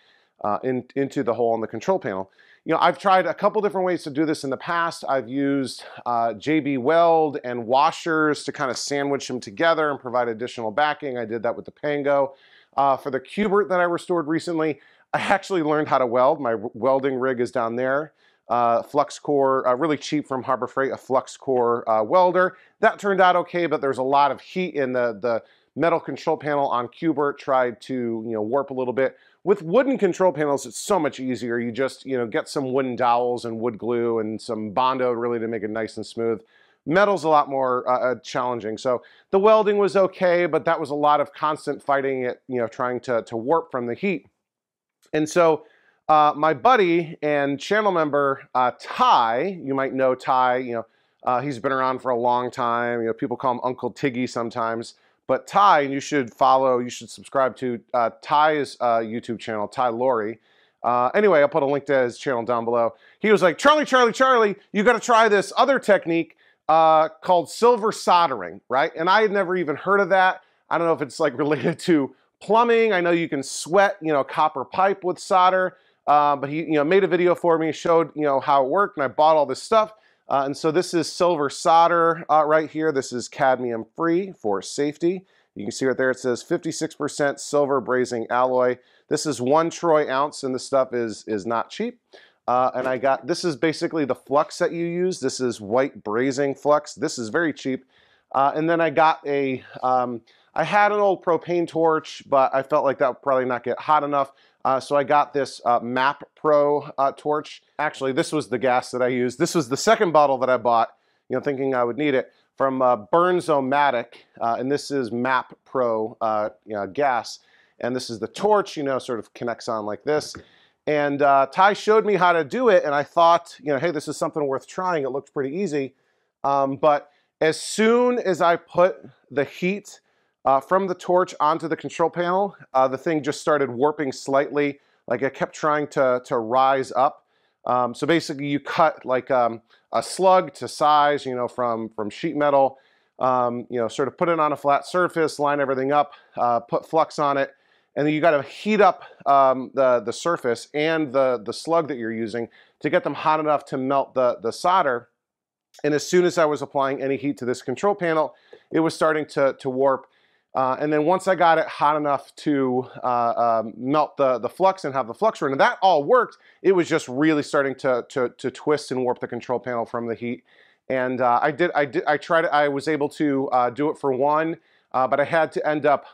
into the hole on the control panel. You know, I've tried a couple different ways to do this in the past. I've used JB Weld and washers to kind of sandwich them together and provide additional backing. I did that with the Pango. For the Cubert that I restored recently, I actually learned how to weld. My welding rig is down there. Flux core, really cheap from Harbor Freight, a flux core welder. That turned out okay, but there's a lot of heat in the metal control panel on Cubert. Tried to, you know, warp a little bit. With wooden control panels, it's so much easier. You just, you know, get some wooden dowels and wood glue and some Bondo really to make it nice and smooth. Metal's a lot more challenging. So the welding was okay, but that was a lot of constant fighting it, you know, trying to warp from the heat. And so my buddy and channel member, Ty, you might know Ty, you know, he's been around for a long time. You know, people call him Uncle Tiggy sometimes. But Ty, you should follow, you should subscribe to Ty's YouTube channel, Ty Laurie. Anyway, I'll put a link to his channel down below. He was like, Charlie, you got to try this other technique called silver soldering, right? And I had never even heard of that. I don't know if it's like related to plumbing. I know you can sweat, you know, copper pipe with solder. But he, you know, made a video for me, showed, you know, how it worked, and I bought all this stuff. And so this is silver solder right here. This is cadmium free for safety. You can see right there it says 56% silver brazing alloy. This is 1 troy ounce, and this stuff is not cheap. And I got, this is basically the flux that you use. This is white brazing flux. This is very cheap. And then I got a I had an old propane torch, but I felt like that would probably not get hot enough. So I got this MAP Pro torch. Actually, this was the gas that I used. This was the second bottle that I bought, you know, thinking I would need it, from Burns-O-Matic, and this is MAP Pro you know, gas. And this is the torch, you know, sort of connects on like this. And Ty showed me how to do it, and I thought, you know, hey, this is something worth trying. It looked pretty easy. But as soon as I put the heat from the torch onto the control panel, the thing just started warping slightly. Like it kept trying to rise up. So basically you cut like a slug to size, you know, from sheet metal, you know, sort of put it on a flat surface, line everything up, put flux on it, and then you got to heat up the surface and the slug that you're using to get them hot enough to melt the solder. And as soon as I was applying any heat to this control panel, it was starting to warp. And then once I got it hot enough to melt the flux and have the flux run, and that all worked, it was just really starting to twist and warp the control panel from the heat. And I was able to do it for one, but I had to end up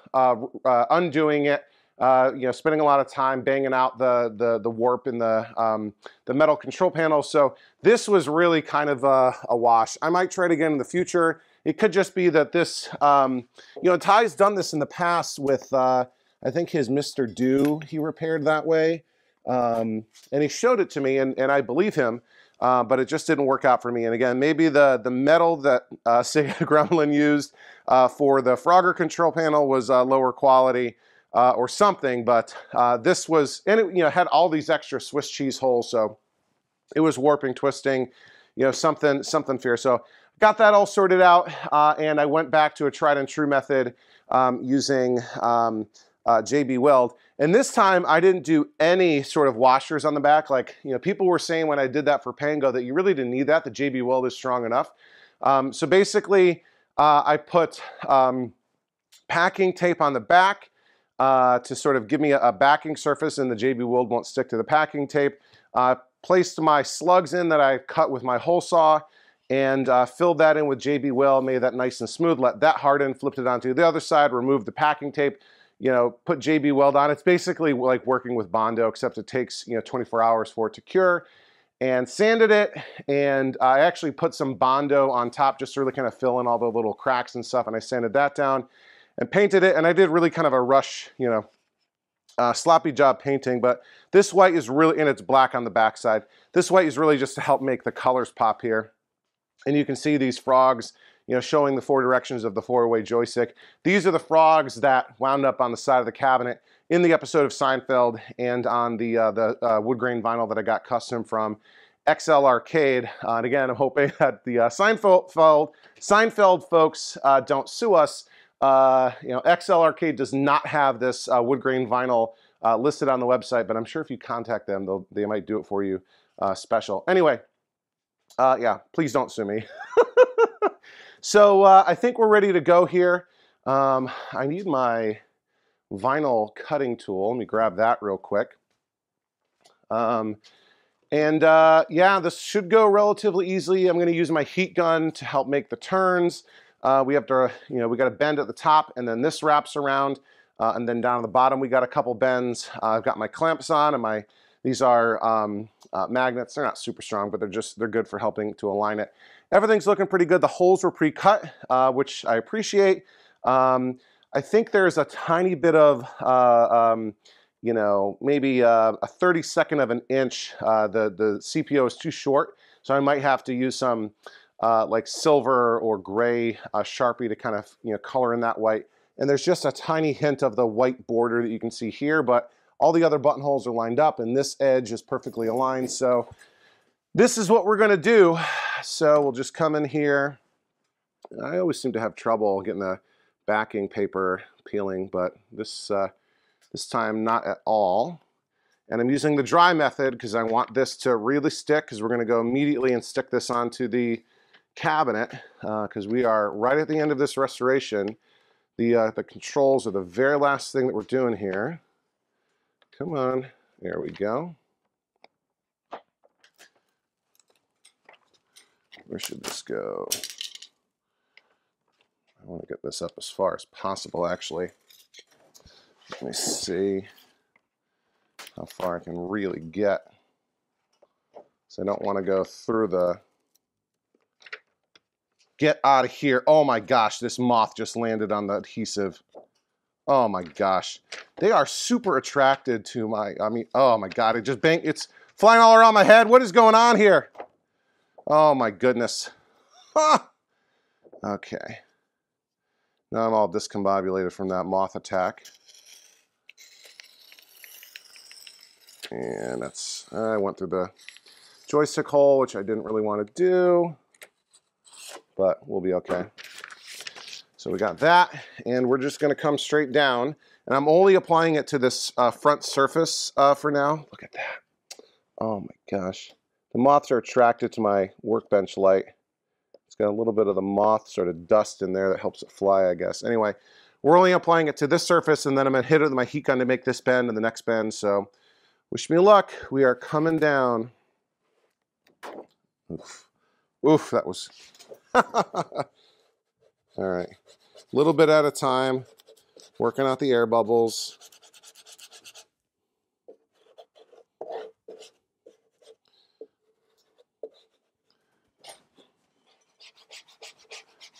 undoing it. You know, spending a lot of time banging out the warp in the metal control panel. So this was really kind of a wash. I might try it again in the future. It could just be that this, you know, Ty's done this in the past with, I think his Mr. Do, he repaired that way. And he showed it to me, and I believe him, but it just didn't work out for me. And again, maybe the metal that Sega Gremlin used for the Frogger control panel was lower quality. Or something, but this was, and it, you know, had all these extra Swiss cheese holes, so it was warping, twisting, you know, something fierce. So got that all sorted out, and I went back to a tried and true method using JB Weld. And this time I didn't do any sort of washers on the back. Like, you know, people were saying when I did that for Pango that you really didn't need that. The JB Weld is strong enough. So basically, I put packing tape on the back to sort of give me a backing surface, and the JB Weld won't stick to the packing tape. Placed my slugs in that I cut with my hole saw, and filled that in with JB Weld, made that nice and smooth, let that harden, flipped it onto the other side, removed the packing tape, you know, put JB Weld on. It's basically like working with Bondo, except it takes, you know, 24 hours for it to cure. And sanded it, and I actually put some Bondo on top just to really kind of fill in all the little cracks and stuff, and I sanded that down and painted it. And I did really kind of a rush, you know, sloppy job painting, but this white is really, and it's black on the backside. This white is really just to help make the colors pop here. And you can see these frogs, you know, showing the four directions of the four-way joystick. These are the frogs that wound up on the side of the cabinet in the episode of Seinfeld, and on the wood grain vinyl that I got custom from XL Arcade. And again, I'm hoping that the Seinfeld folks don't sue us. You know, XL Arcade does not have this wood grain vinyl listed on the website, but I'm sure if you contact them, they might do it for you special. Anyway, yeah, please don't sue me. So I think we're ready to go here. I need my vinyl cutting tool. Let me grab that real quick. Yeah, this should go relatively easily. I'm going to use my heat gun to help make the turns. We have to, you know, we got a bend at the top, and then this wraps around, and then down at the bottom we got a couple bends. I've got my clamps on, and these are magnets. They're not super strong, but they're good for helping to align it. Everything's looking pretty good. The holes were pre-cut, which I appreciate. I think there's a tiny bit of you know, maybe a 32nd of an inch. The CPO is too short, so I might have to use some like silver or gray Sharpie to kind of, you know, color in that white. And there's just a tiny hint of the white border that you can see here, but all the other buttonholes are lined up, and this edge is perfectly aligned. So this is what we're going to do. So we'll just come in here. I always seem to have trouble getting the backing paper peeling, but this time not at all. And I'm using the dry method because I want this to really stick, because we're going to go immediately and stick this onto the cabinet, because we are right at the end of this restoration. The controls are the very last thing that we're doing here. Come on, there we go. Where should this go? I want to get this up as far as possible, actually. Let me see how far I can really get. So I don't want to go through the... Get out of here. Oh my gosh, this moth just landed on the adhesive. Oh my gosh. They are super attracted to oh my God, it just banged. It's flying all around my head. What is going on here? Oh my goodness. Ah! Okay. Now I'm all discombobulated from that moth attack. And I went through the joystick hole, which I didn't really want to do, but we'll be okay. So we got that, and we're just gonna come straight down, and I'm only applying it to this front surface for now. Look at that. Oh my gosh. The moths are attracted to my workbench light. It's got a little bit of the moth sort of dust in there that helps it fly, I guess. Anyway, we're only applying it to this surface, and then I'm gonna hit it with my heat gun to make this bend and the next bend, so wish me luck. We are coming down. Oof. Oof, that was... All right. A little bit at a time, working out the air bubbles.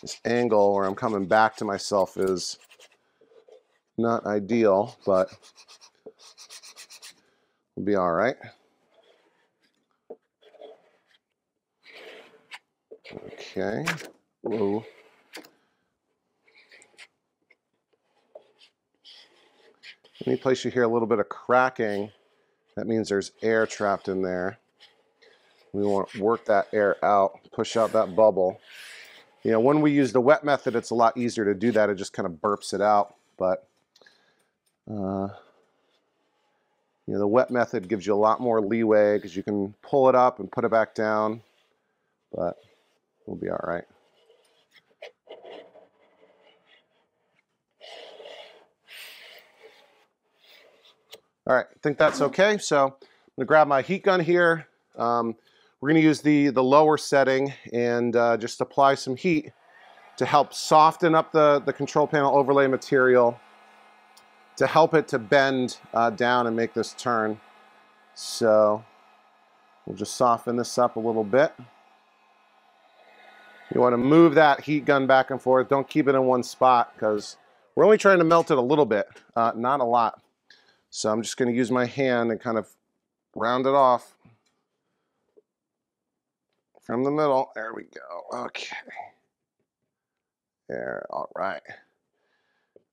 This angle where I'm coming back to myself is not ideal, but we'll be all right. Okay. Whoa. Any place you hear a little bit of cracking, that means there's air trapped in there. We want to work that air out, push out that bubble. You know, when we use the wet method, it's a lot easier to do that. It just kind of burps it out. But, you know, the wet method gives you a lot more leeway because you can pull it up and put it back down. But we'll be all right. All right, I think that's okay. So I'm gonna grab my heat gun here. We're gonna use the lower setting and just apply some heat to help soften up the control panel overlay material, to help it to bend down and make this turn. So we'll just soften this up a little bit. You want to move that heat gun back and forth. Don't keep it in one spot because we're only trying to melt it a little bit, not a lot. So I'm just going to use my hand and kind of round it off from the middle. There we go. Okay. There, all right.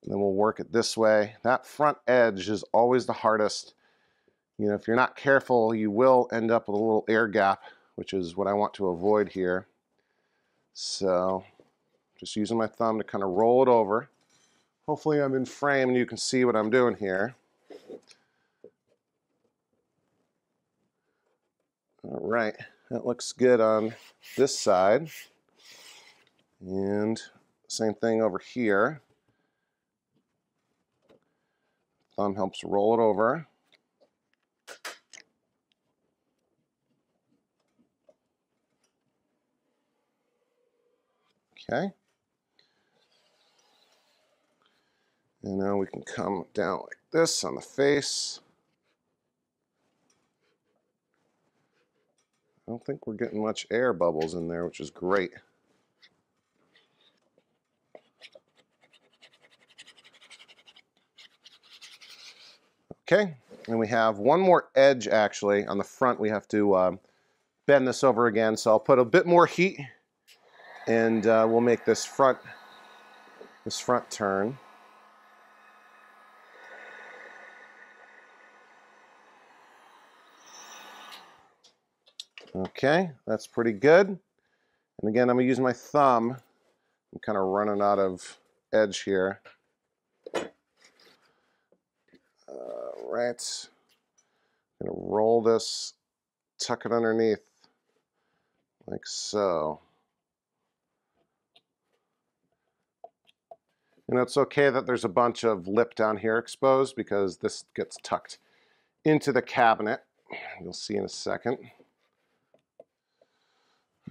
And then we'll work it this way. That front edge is always the hardest. You know, if you're not careful, you will end up with a little air gap, which is what I want to avoid here. So just using my thumb to kind of roll it over. Hopefully I'm in frame and you can see what I'm doing here. All right, that looks good on this side. And same thing over here. Thumb helps roll it over. Okay. And now we can come down like this on the face. I don't think we're getting much air bubbles in there, which is great. Okay, and we have one more edge actually on the front. We have to bend this over again. So I'll put a bit more heat and we'll make this front turn. Okay, that's pretty good. And again, I'm gonna use my thumb. I'm kind of running out of edge here. Right. I'm gonna roll this, tuck it underneath, like so. And it's okay that there's a bunch of lip down here exposed because this gets tucked into the cabinet. You'll see in a second.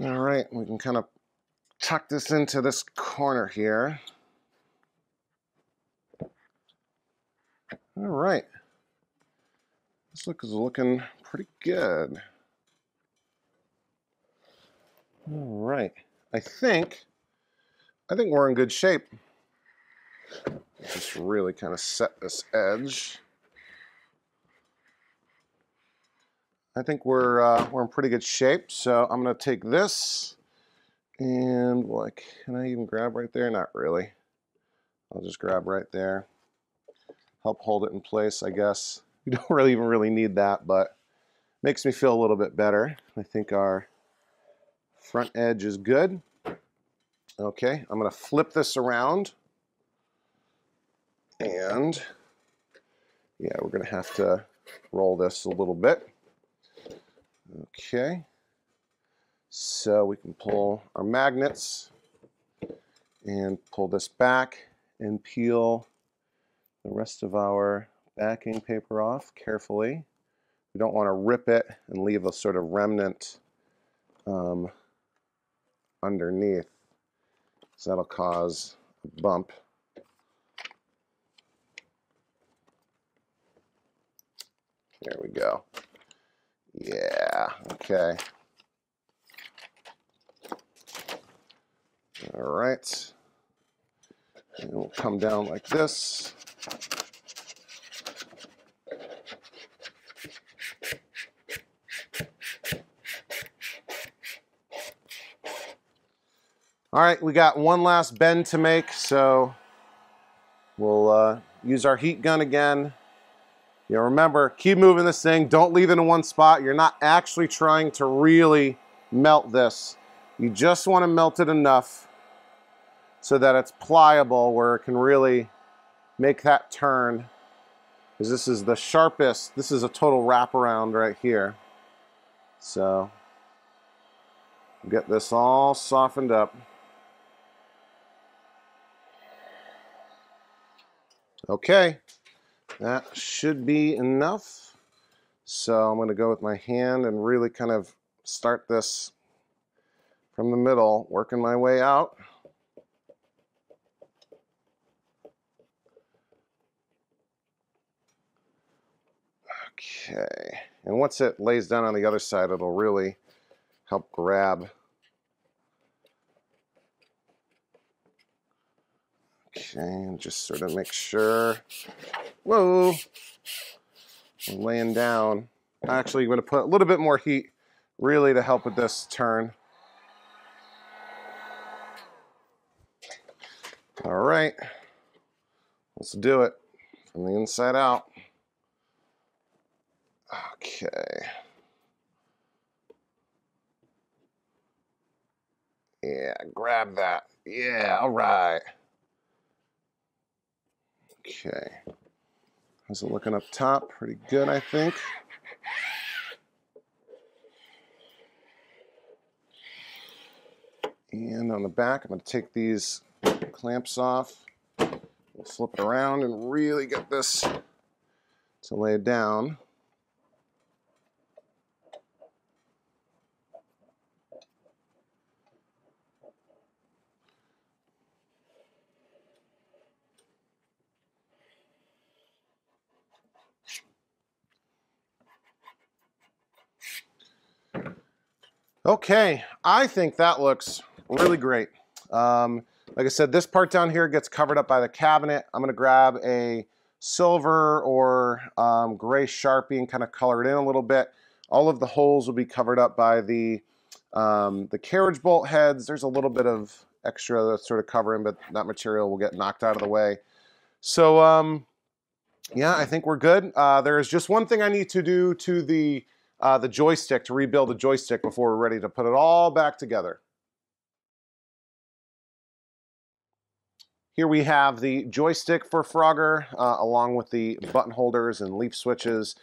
All right, we can kind of tuck this into this corner here. All right. This look is looking pretty good. All right. I think we're in good shape. Just really kind of set this edge. I think we're in pretty good shape. So I'm going to take this and like, can I even grab right there? Not really. I'll just grab right there. Help hold it in place, I guess. You don't really need that, but makes me feel a little bit better. I think our front edge is good. Okay, I'm going to flip this around. And yeah, we're going to have to roll this a little bit. Okay, so we can pull our magnets and pull this back and peel the rest of our backing paper off carefully. We don't want to rip it and leave a sort of remnant underneath, so that'll cause a bump. There we go. Yeah, okay. All right. And we'll come down like this. All right, we got one last bend to make, so we'll use our heat gun again. You know, remember, keep moving this thing. Don't leave it in one spot. You're not actually trying to really melt this. You just want to melt it enough so that it's pliable where it can really make that turn. Because this is the sharpest. This is a total wraparound right here. So get this all softened up. Okay, that should be enough. So I'm going to go with my hand and really kind of start this from the middle, working my way out. Okay, and once it lays down on the other side, it'll really help grab. Okay, and just sort of make sure. Whoa, I'm laying down. Actually, I'm going to put a little bit more heat really to help with this turn. All right, let's do it from the inside out. Okay. Yeah, grab that. Yeah, all right. Okay. How's it looking up top? Pretty good, I think. And on the back, I'm going to take these clamps off. We'll flip it around and really get this to lay down. Okay, I think that looks really great. Like I said, this part down here gets covered up by the cabinet. I'm going to grab a silver or gray Sharpie and kind of color it in a little bit. All of the holes will be covered up by the carriage bolt heads. There's a little bit of extra that's sort of covering, but that material will get knocked out of the way. So yeah, I think we're good. There is just one thing I need to do to the joystick, to rebuild the joystick before we're ready to put it all back together. Here we have the joystick for Frogger, along with the button holders and leaf switches.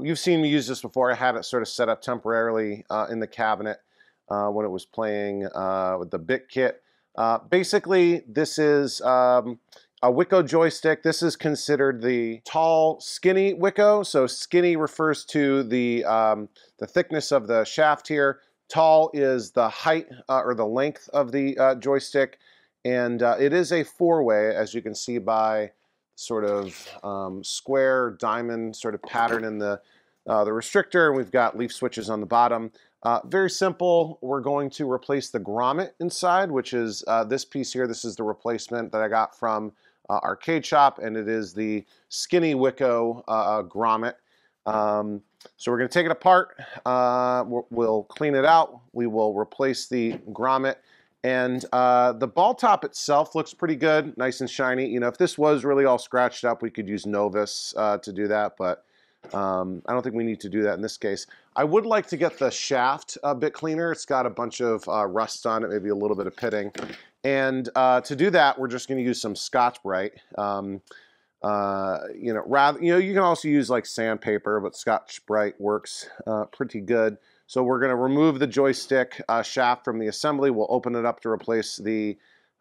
You've seen me use this before. I had it sort of set up temporarily in the cabinet when it was playing with the bit kit. Basically, this is a Wicco joystick. This is considered the tall, skinny Wicco. So skinny refers to the thickness of the shaft here. Tall is the height or the length of the joystick. And it is a four-way, as you can see by sort of square diamond sort of pattern in the restrictor, and we've got leaf switches on the bottom. Very simple. We're going to replace the grommet inside, which is this piece here. This is the replacement that I got from Arcade Shop, and it is the Skinny Wicco grommet. So we're going to take it apart. We'll clean it out. We will replace the grommet. And the ball top itself looks pretty good, nice and shiny. You know, if this was really all scratched up, we could use Novus to do that, but I don't think we need to do that in this case. I would like to get the shaft a bit cleaner. It's got a bunch of rust on it, maybe a little bit of pitting. And to do that, we're just going to use some Scotch-Brite. You know, you can also use like sandpaper, but Scotch-Brite works pretty good. So we're going to remove the joystick shaft from the assembly. We'll open it up to replace the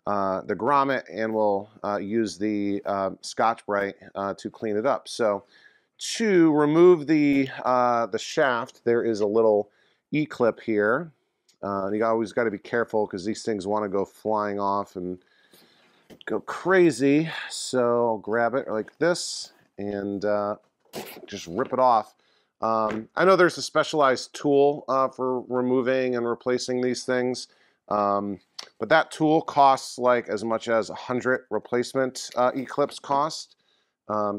grommet, and we'll use the Scotch-Brite to clean it up. So to remove the shaft, there is a little E-clip here. You always got to be careful because these things want to go flying off and go crazy. So I'll grab it like this and just rip it off. I know there's a specialized tool for removing and replacing these things, but that tool costs like as much as 100 replacement E-clips cost.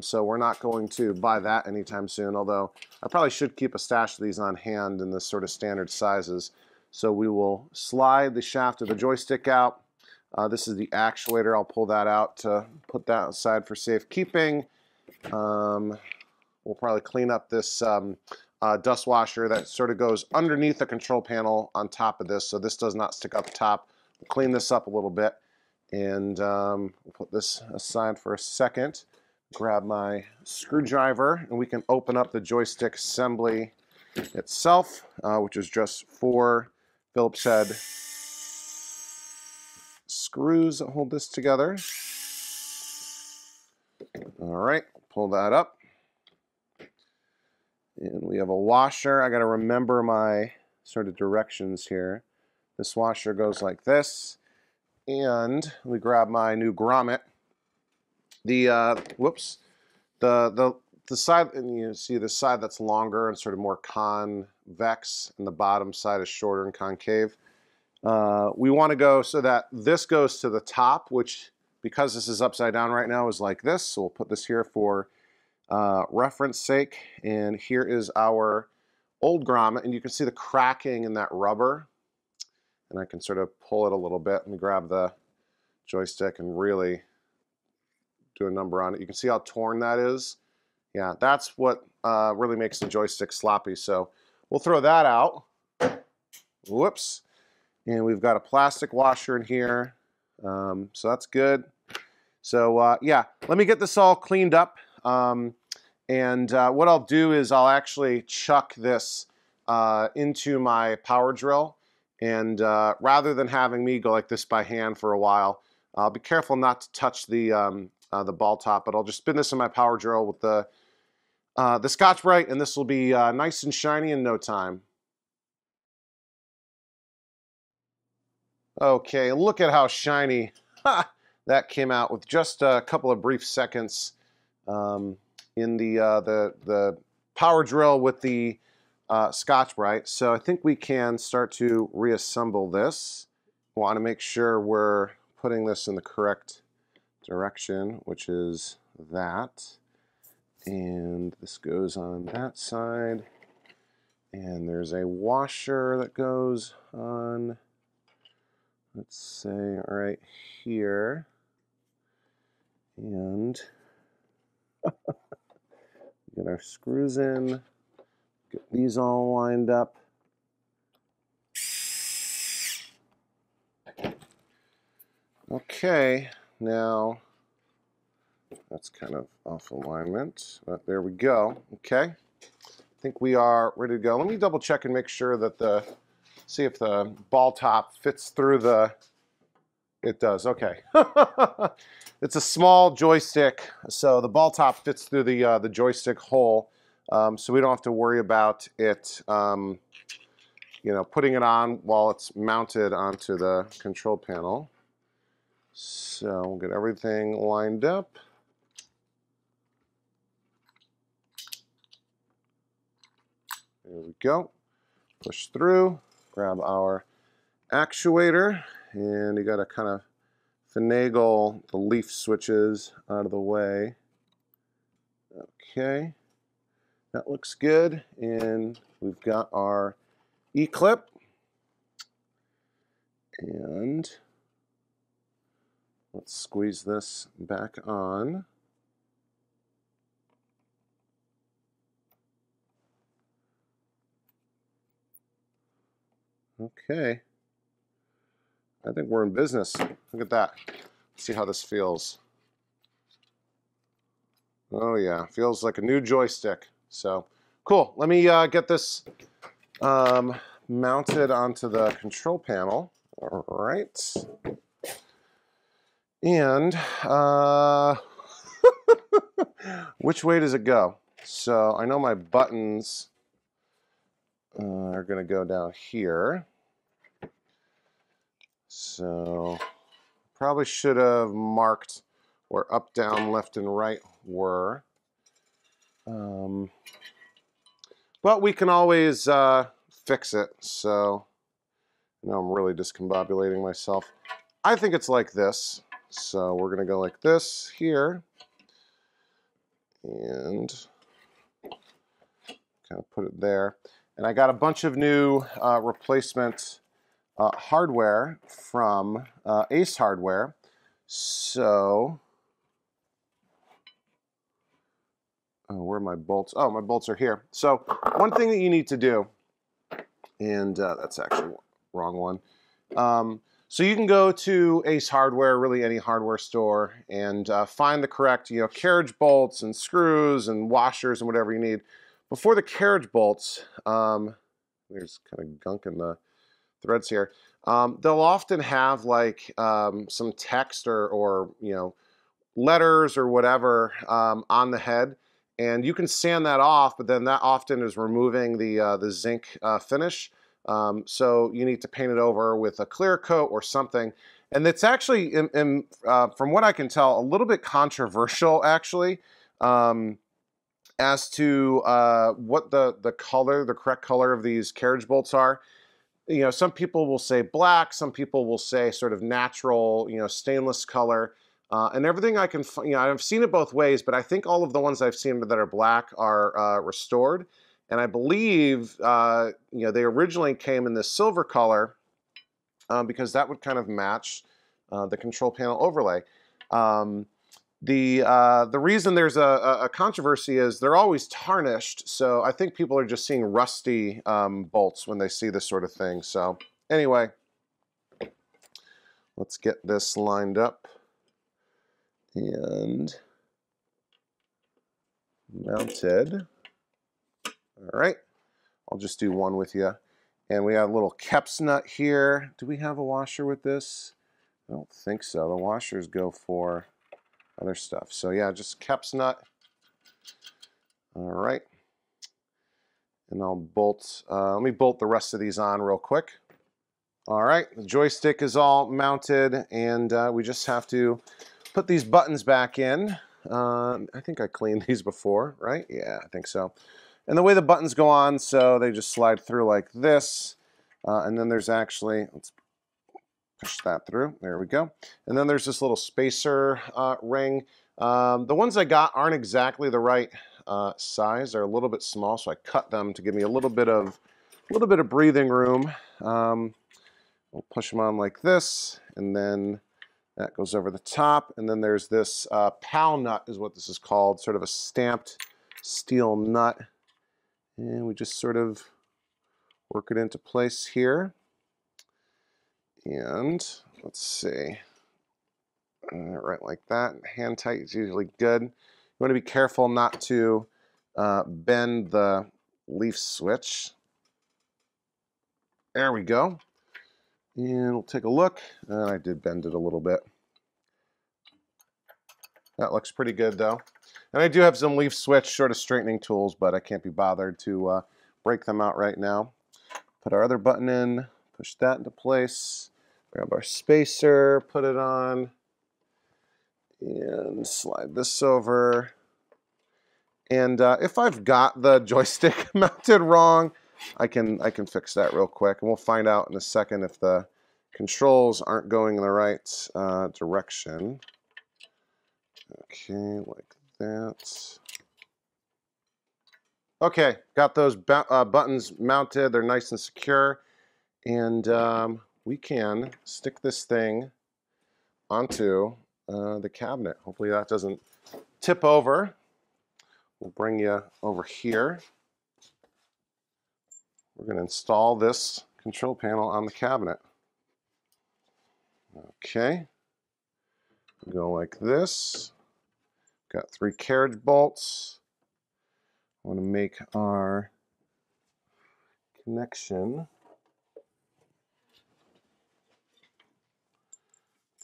So we're not going to buy that anytime soon, although I probably should keep a stash of these on hand in the sort of standard sizes. So we will slide the shaft of the joystick out. This is the actuator. I'll pull that out to put that aside for safekeeping. We'll probably clean up this dust washer that sort of goes underneath the control panel on top of this, so this does not stick up top. We'll clean this up a little bit, and we'll put this aside for a second. Grab my screwdriver, and we can open up the joystick assembly itself, which is just 4 Phillips head screws that hold this together. All right, pull that up. And we have a washer. I got to remember my sort of directions here. This washer goes like this. And we grab my new grommet. The side, and you see the side that's longer and sort of more convex, and the bottom side is shorter and concave. We want to go so that this goes to the top, which, because this is upside down right now, is like this. So we'll put this here for reference sake. And here is our old grommet, and you can see the cracking in that rubber. And I can sort of pull it a little bit. Let me grab the joystick and really do a number on it. You can see how torn that is. Yeah, that's what really makes the joystick sloppy. So we'll throw that out. Whoops. And we've got a plastic washer in here. So that's good. So yeah, let me get this all cleaned up. What I'll do is I'll actually chuck this into my power drill. And rather than having me go like this by hand for a while, I'll be careful not to touch the ball top, but I'll just spin this in my power drill with the Scotch-Brite, and this will be nice and shiny in no time. Okay, look at how shiny that came out with just a couple of brief seconds in the power drill with the Scotch-Brite. So I think we can start to reassemble this. We want to make sure we're putting this in the correct direction, which is that. And this goes on that side. And there's a washer that goes on, let's say, right here. And get our screws in, get these all lined up. Okay, now that's kind of off alignment, but there we go. Okay, I think we are ready to go. Let me double check and make sure that see if the ball top fits through the, it does, okay. It's a small joystick, so the ball top fits through the joystick hole, so we don't have to worry about it, you know, putting it on while it's mounted onto the control panel. So we'll get everything lined up. There we go. Push through, grab our actuator, and you got to kind of finagle the leaf switches out of the way. Okay, that looks good. And we've got our E-clip. And let's squeeze this back on. Okay. I think we're in business. Look at that. Let's see how this feels. Oh yeah, feels like a new joystick. So cool. Let me get this mounted onto the control panel. All right. And which way does it go? So I know my buttons are going to go down here. So probably should have marked where up, down, left, and right were. But we can always fix it. So now I'm really discombobulating myself. I think it's like this. So we're going to go like this here. And kind of put it there. And I got a bunch of new replacement hardware from Ace Hardware. So, where are my bolts? Oh, my bolts are here. So one thing that you need to do, and that's actually the wrong one. So you can go to Ace Hardware, really any hardware store, and find the correct, carriage bolts and screws and washers and whatever you need. Before the carriage bolts, there's kind of gunk in the threads here. They'll often have like some text or letters or whatever on the head, and you can sand that off. But then that often is removing the zinc finish. So you need to paint it over with a clear coat or something. And it's actually, from what I can tell, a little bit controversial actually. As to what the color, the correct color of these carriage bolts are. Some people will say black, some people will say sort of natural, stainless color, and everything I can, I've seen it both ways, but I think all of the ones I've seen that are black are restored, and I believe, they originally came in this silver color because that would kind of match the control panel overlay. The reason there's a controversy is they're always tarnished, so I think people are just seeing rusty bolts when they see this sort of thing. So anyway, let's get this lined up and mounted. All right, I'll just do one with you. And we got a little Keps nut here. Do we have a washer with this? I don't think so. The washers go for other stuff. So yeah, just Keps nut. All right. And I'll bolt, let me bolt the rest of these on real quick. All right, the joystick is all mounted, and we just have to put these buttons back in. I think I cleaned these before, right? Yeah, I think so. And the way the buttons go on, so they just slide through like this. And then there's actually, let's push that through. There we go. And then there's this little spacer ring. The ones I got aren't exactly the right size. They're a little bit small, so I cut them to give me a little bit of breathing room. We'll push them on like this, and then that goes over the top. And then there's this PAL nut is what this is called, sort of a stamped steel nut. And we just sort of work it into place here. And let's see, right like that. Hand tight is usually good. You want to be careful not to bend the leaf switch. There we go. And we'll take a look. I did bend it a little bit. That looks pretty good though. And I do have some leaf switch sort of straightening tools, but I can't be bothered to break them out right now. Put our other button in, push that into place. Grab our spacer, put it on, and slide this over. And if I've got the joystick mounted wrong, I can fix that real quick, and we'll find out in a second if the controls aren't going in the right direction. Okay, like that. Okay, got those buttons mounted. They're nice and secure, and we can stick this thing onto the cabinet. Hopefully that doesn't tip over. We'll bring you over here. We're going to install this control panel on the cabinet. Okay. Go like this. Got 3 carriage bolts. I want to make our connection.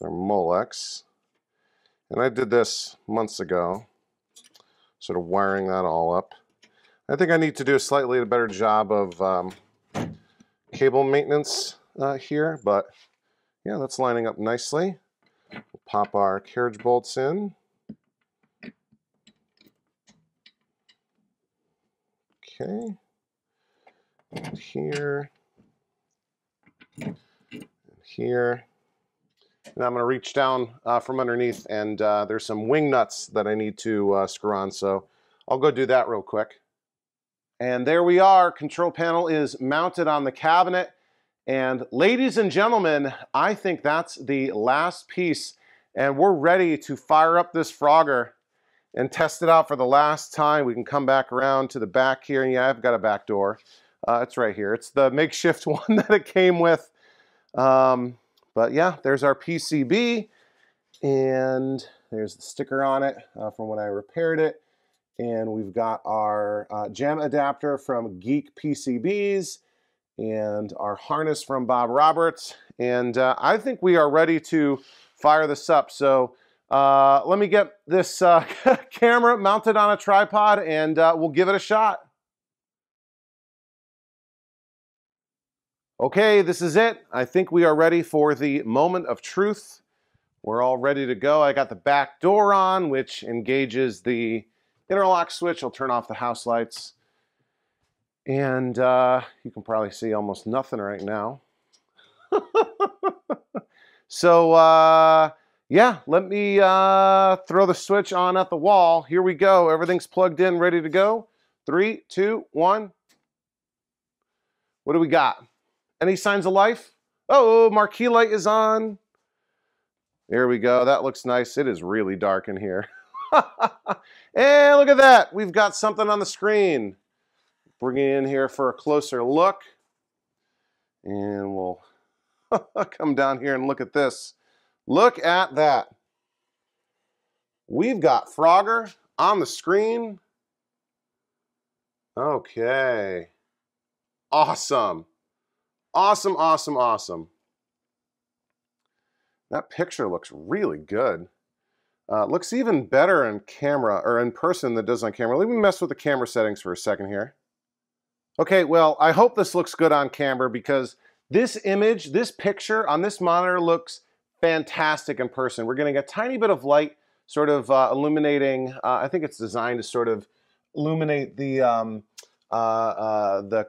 They're Molex. And I did this months ago, sort of wiring that all up. I think I need to do a slightly better job of cable maintenance here, but yeah, that's lining up nicely. We'll pop our carriage bolts in. Okay. And here. And here. And I'm going to reach down from underneath, and there's some wing nuts that I need to screw on, so I'll go do that real quick. And there we are. Control panel is mounted on the cabinet. And ladies and gentlemen, I think that's the last piece, and we're ready to fire up this Frogger and test it out for the last time. We can come back around to the back here, and yeah, I've got a back door. It's right here. It's the makeshift one that it came with. But yeah, there's our PCB, and there's the sticker on it from when I repaired it. And we've got our gem adapter from Geek PCBs and our harness from Bob Roberts. And I think we are ready to fire this up. So let me get this camera mounted on a tripod, and we'll give it a shot. Okay, this is it. I think we are ready for the moment of truth. We're all ready to go. I got the back door on, which engages the interlock switch. I'll turn off the house lights. And you can probably see almost nothing right now. So, yeah, let me throw the switch on at the wall. Here we go. Everything's plugged in, ready to go. 3, 2, 1. What do we got? Any signs of life? Oh, Marquee Light is on. There we go. That looks nice. It is really dark in here. And look at that. We've got something on the screen. Bring it in here for a closer look. And we'll come down here and look at this. Look at that. We've got Frogger on the screen. Okay. Awesome. Awesome, awesome, awesome. That picture looks really good. Looks even better in camera, or in person than it does on camera. Let me mess with the camera settings for a second here. Okay, well, I hope this looks good on camera, because this image, this picture on this monitor looks fantastic in person. We're getting a tiny bit of light sort of illuminating. I think it's designed to sort of illuminate the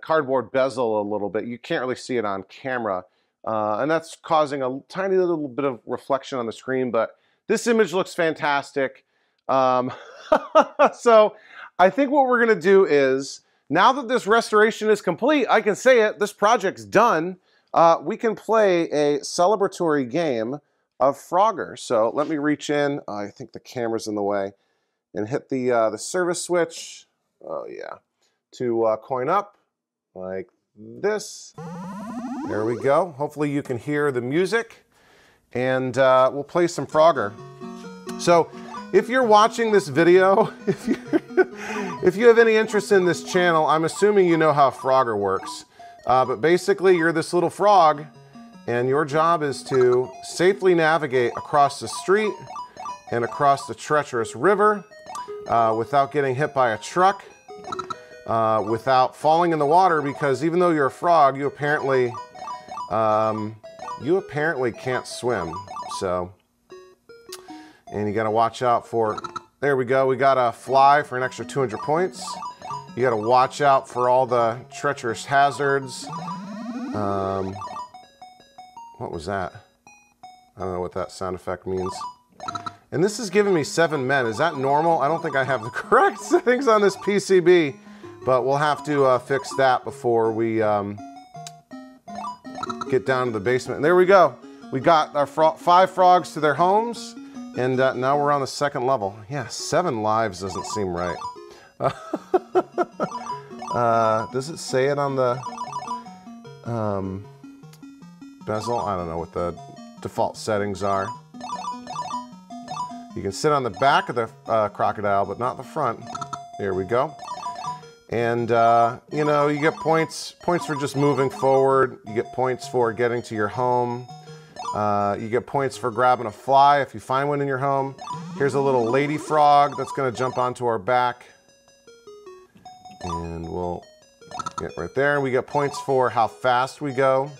cardboard bezel a little bit. You can't really see it on camera. And that's causing a tiny little bit of reflection on the screen, but this image looks fantastic. So I think what we're gonna do is, now that this restoration is complete, I can say it, this project's done. We can play a celebratory game of Frogger. So let me reach in, I think the camera's in the way, and hit the service switch. Oh yeah. To coin up, like this. There we go. Hopefully you can hear the music, and we'll play some Frogger. So if you're watching this video, if you have any interest in this channel, I'm assuming you know how Frogger works. But basically you're this little frog, and your job is to safely navigate across the street and across the treacherous river without getting hit by a truck. Without falling in the water, because even though you're a frog, you apparently can't swim. So, and you got to watch out for, there we go, we got a fly for an extra 200 points, You got to watch out for all the treacherous hazards. What was that? I don't know what that sound effect means. And this is giving me 7 men. Is that normal? I don't think I have the correct settings on this PCB, but we'll have to fix that before we get down to the basement. And there we go. We got our 5 frogs to their homes, and now we're on the 2nd level. Yeah, 7 lives doesn't seem right. Does it say it on the bezel? I don't know what the default settings are. You can sit on the back of the crocodile, but not the front. There we go. And, you know, you get points for just moving forward. You get points for getting to your home. You get points for grabbing a fly if you find one in your home. Here's a little lady frog that's going to jump onto our back. And we'll get right there. And we get points for how fast we go.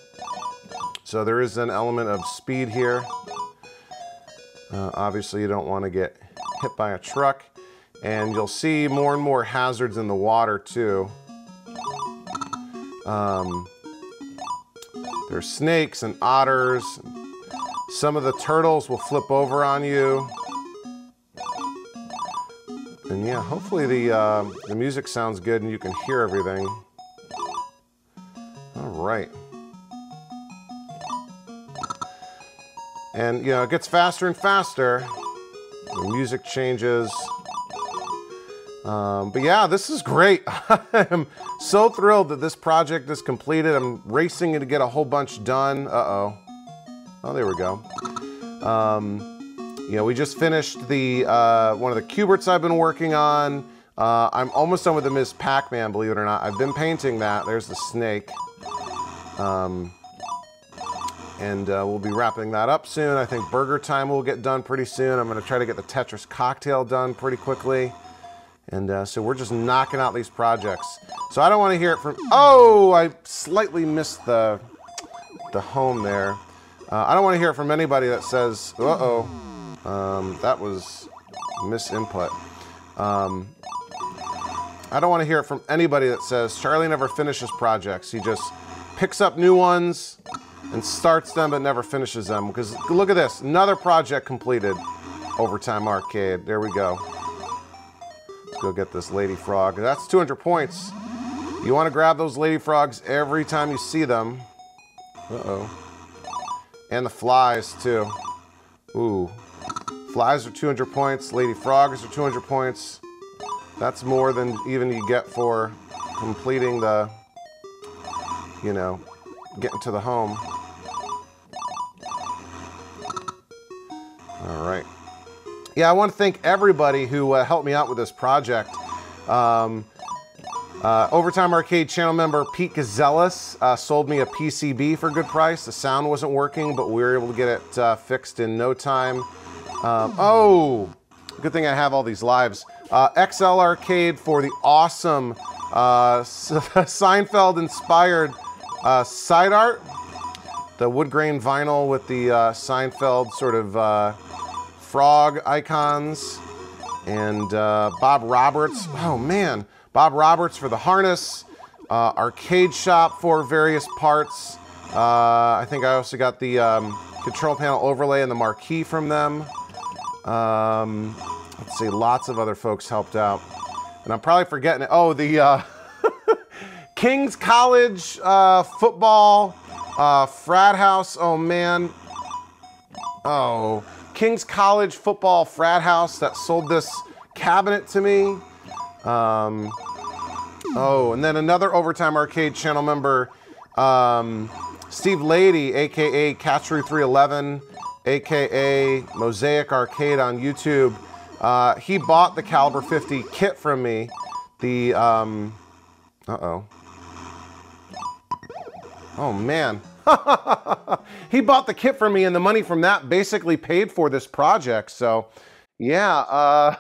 So there is an element of speed here. Obviously, you don't want to get hit by a truck. And you'll see more and more hazards in the water, too. There's snakes and otters. Some of the turtles will flip over on you. And yeah, hopefully the music sounds good and you can hear everything. All right. And, you know, it gets faster and faster. The music changes. But yeah, this is great. I am so thrilled that this project is completed. I'm racing to get a whole bunch done. Uh-oh. Oh, there we go. You know, we just finished the one of the Cuberts I've been working on. I'm almost done with the Ms. Pac-Man, believe it or not. I've been painting that. There's the snake. And we'll be wrapping that up soon. I think Burger Time will get done pretty soon. I'm going to try to get the Tetris Cocktail done pretty quickly. And so we're just knocking out these projects. So I don't want to hear it from... Oh, I slightly missed the home there. I don't want to hear it from anybody that says, uh-oh, that was misinput. I don't want to hear it from anybody that says, Charlie never finishes projects. He just picks up new ones and starts them but never finishes them. Because look at this, another project completed. Overtime Arcade, there we go. Let's go get this lady frog. That's 200 points. You want to grab those lady frogs every time you see them. Uh-oh. And the flies, too. Ooh. Flies are 200 points. Lady frogs are 200 points. That's more than even you get for completing the, you know, getting to the home. All right. Yeah, I want to thank everybody who helped me out with this project. Overtime Arcade channel member Pete Gazellis sold me a PCB for a good price. The sound wasn't working, but we were able to get it fixed in no time. Oh, good thing I have all these lives. XL Arcade for the awesome Seinfeld-inspired side art. The wood grain vinyl with the Seinfeld sort of frog icons. And Bob Roberts. Oh, man. Bob Roberts for the harness. Arcade Shop for various parts. I think I also got the control panel overlay and the marquee from them. Let's see, lots of other folks helped out. And I'm probably forgetting it. Oh, the King's College football frat house. Oh, man. Oh, King's College football frat house that sold this cabinet to me. Oh, and then another Overtime Arcade channel member, Steve Lady, aka Catchery311, aka Mosaic Arcade on YouTube. He bought the Caliber 50 kit from me. The uh-oh. Oh man. He bought the kit from me, and the money from that basically paid for this project. So yeah,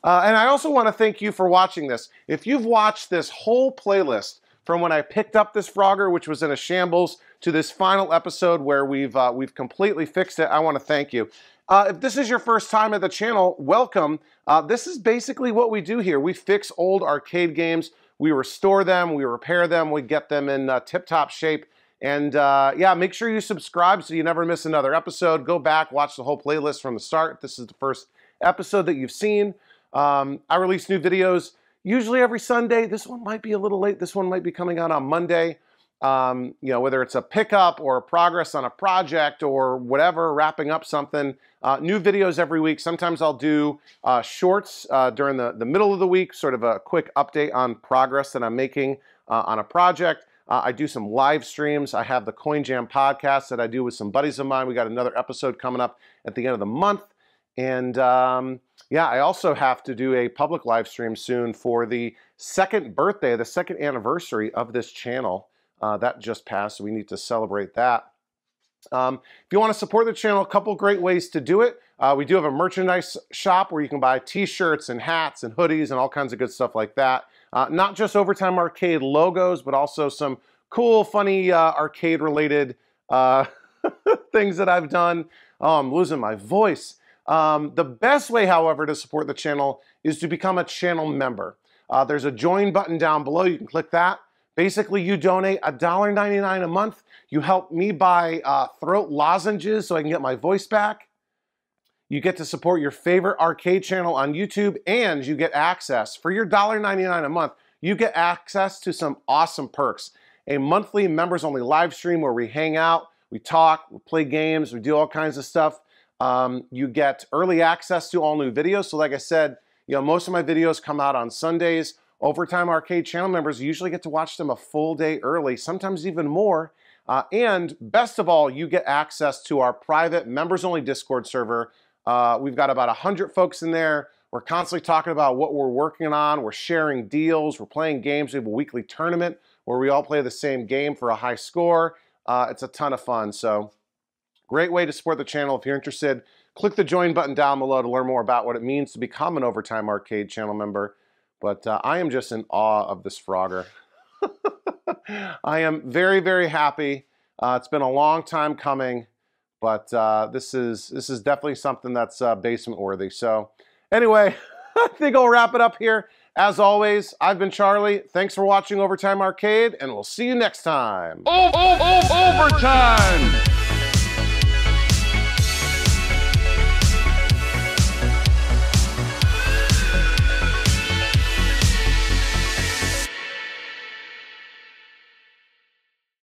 and I also want to thank you for watching this. If you've watched this whole playlist from when I picked up this Frogger, which was in a shambles, to this final episode where we've completely fixed it, I want to thank you. If this is your first time at the channel, welcome. This is basically what we do here. We fix old arcade games, we restore them, we repair them, we get them in tip-top shape. And yeah, make sure you subscribe so you never miss another episode. Go back, watch the whole playlist from the start if this is the first episode that you've seen. I release new videos usually every Sunday. This one might be a little late. This one might be coming out on Monday. You know, whether it's a pickup or a progress on a project or whatever, wrapping up something. New videos every week. Sometimes I'll do shorts during the middle of the week, sort of a quick update on progress that I'm making on a project. I do some live streams. I have the Coin Jam podcast that I do with some buddies of mine. We got another episode coming up at the end of the month. And yeah, I also have to do a public live stream soon for the second birthday, the second anniversary of this channel. That just passed, so we need to celebrate that. If you want to support the channel, a couple great ways to do it. We do have a merchandise shop where you can buy t-shirts and hats and hoodies and all kinds of good stuff like that. Not just Overtime Arcade logos, but also some cool, funny arcade-related things that I've done. Oh, I'm losing my voice. The best way, however, to support the channel is to become a channel member. There's a join button down below. You can click that. Basically, you donate $1.99 a month. You help me buy throat lozenges so I can get my voice back. You get to support your favorite arcade channel on YouTube, and you get access. For your $1.99 a month, you get access to some awesome perks. A monthly members-only live stream where we hang out, we talk, we play games, we do all kinds of stuff. You get early access to all new videos. So like I said, you know, most of my videos come out on Sundays. Overtime Arcade channel members usually get to watch them a full day early, sometimes even more. And best of all, you get access to our private members-only Discord server. We've got about 100 folks in there. We're constantly talking about what we're working on. We're sharing deals. We're playing games. We have a weekly tournament where we all play the same game for a high score. It's a ton of fun. So great way to support the channel. If you're interested, click the join button down below to learn more about what it means to become an Overtime Arcade channel member. But I am just in awe of this Frogger. I am very, very happy. It's been a long time coming, but this is definitely something that's basement worthy. So anyway, I think I'll wrap it up here. As always, I've been Charlie. Thanks for watching Overtime Arcade, and we'll see you next time. Overtime!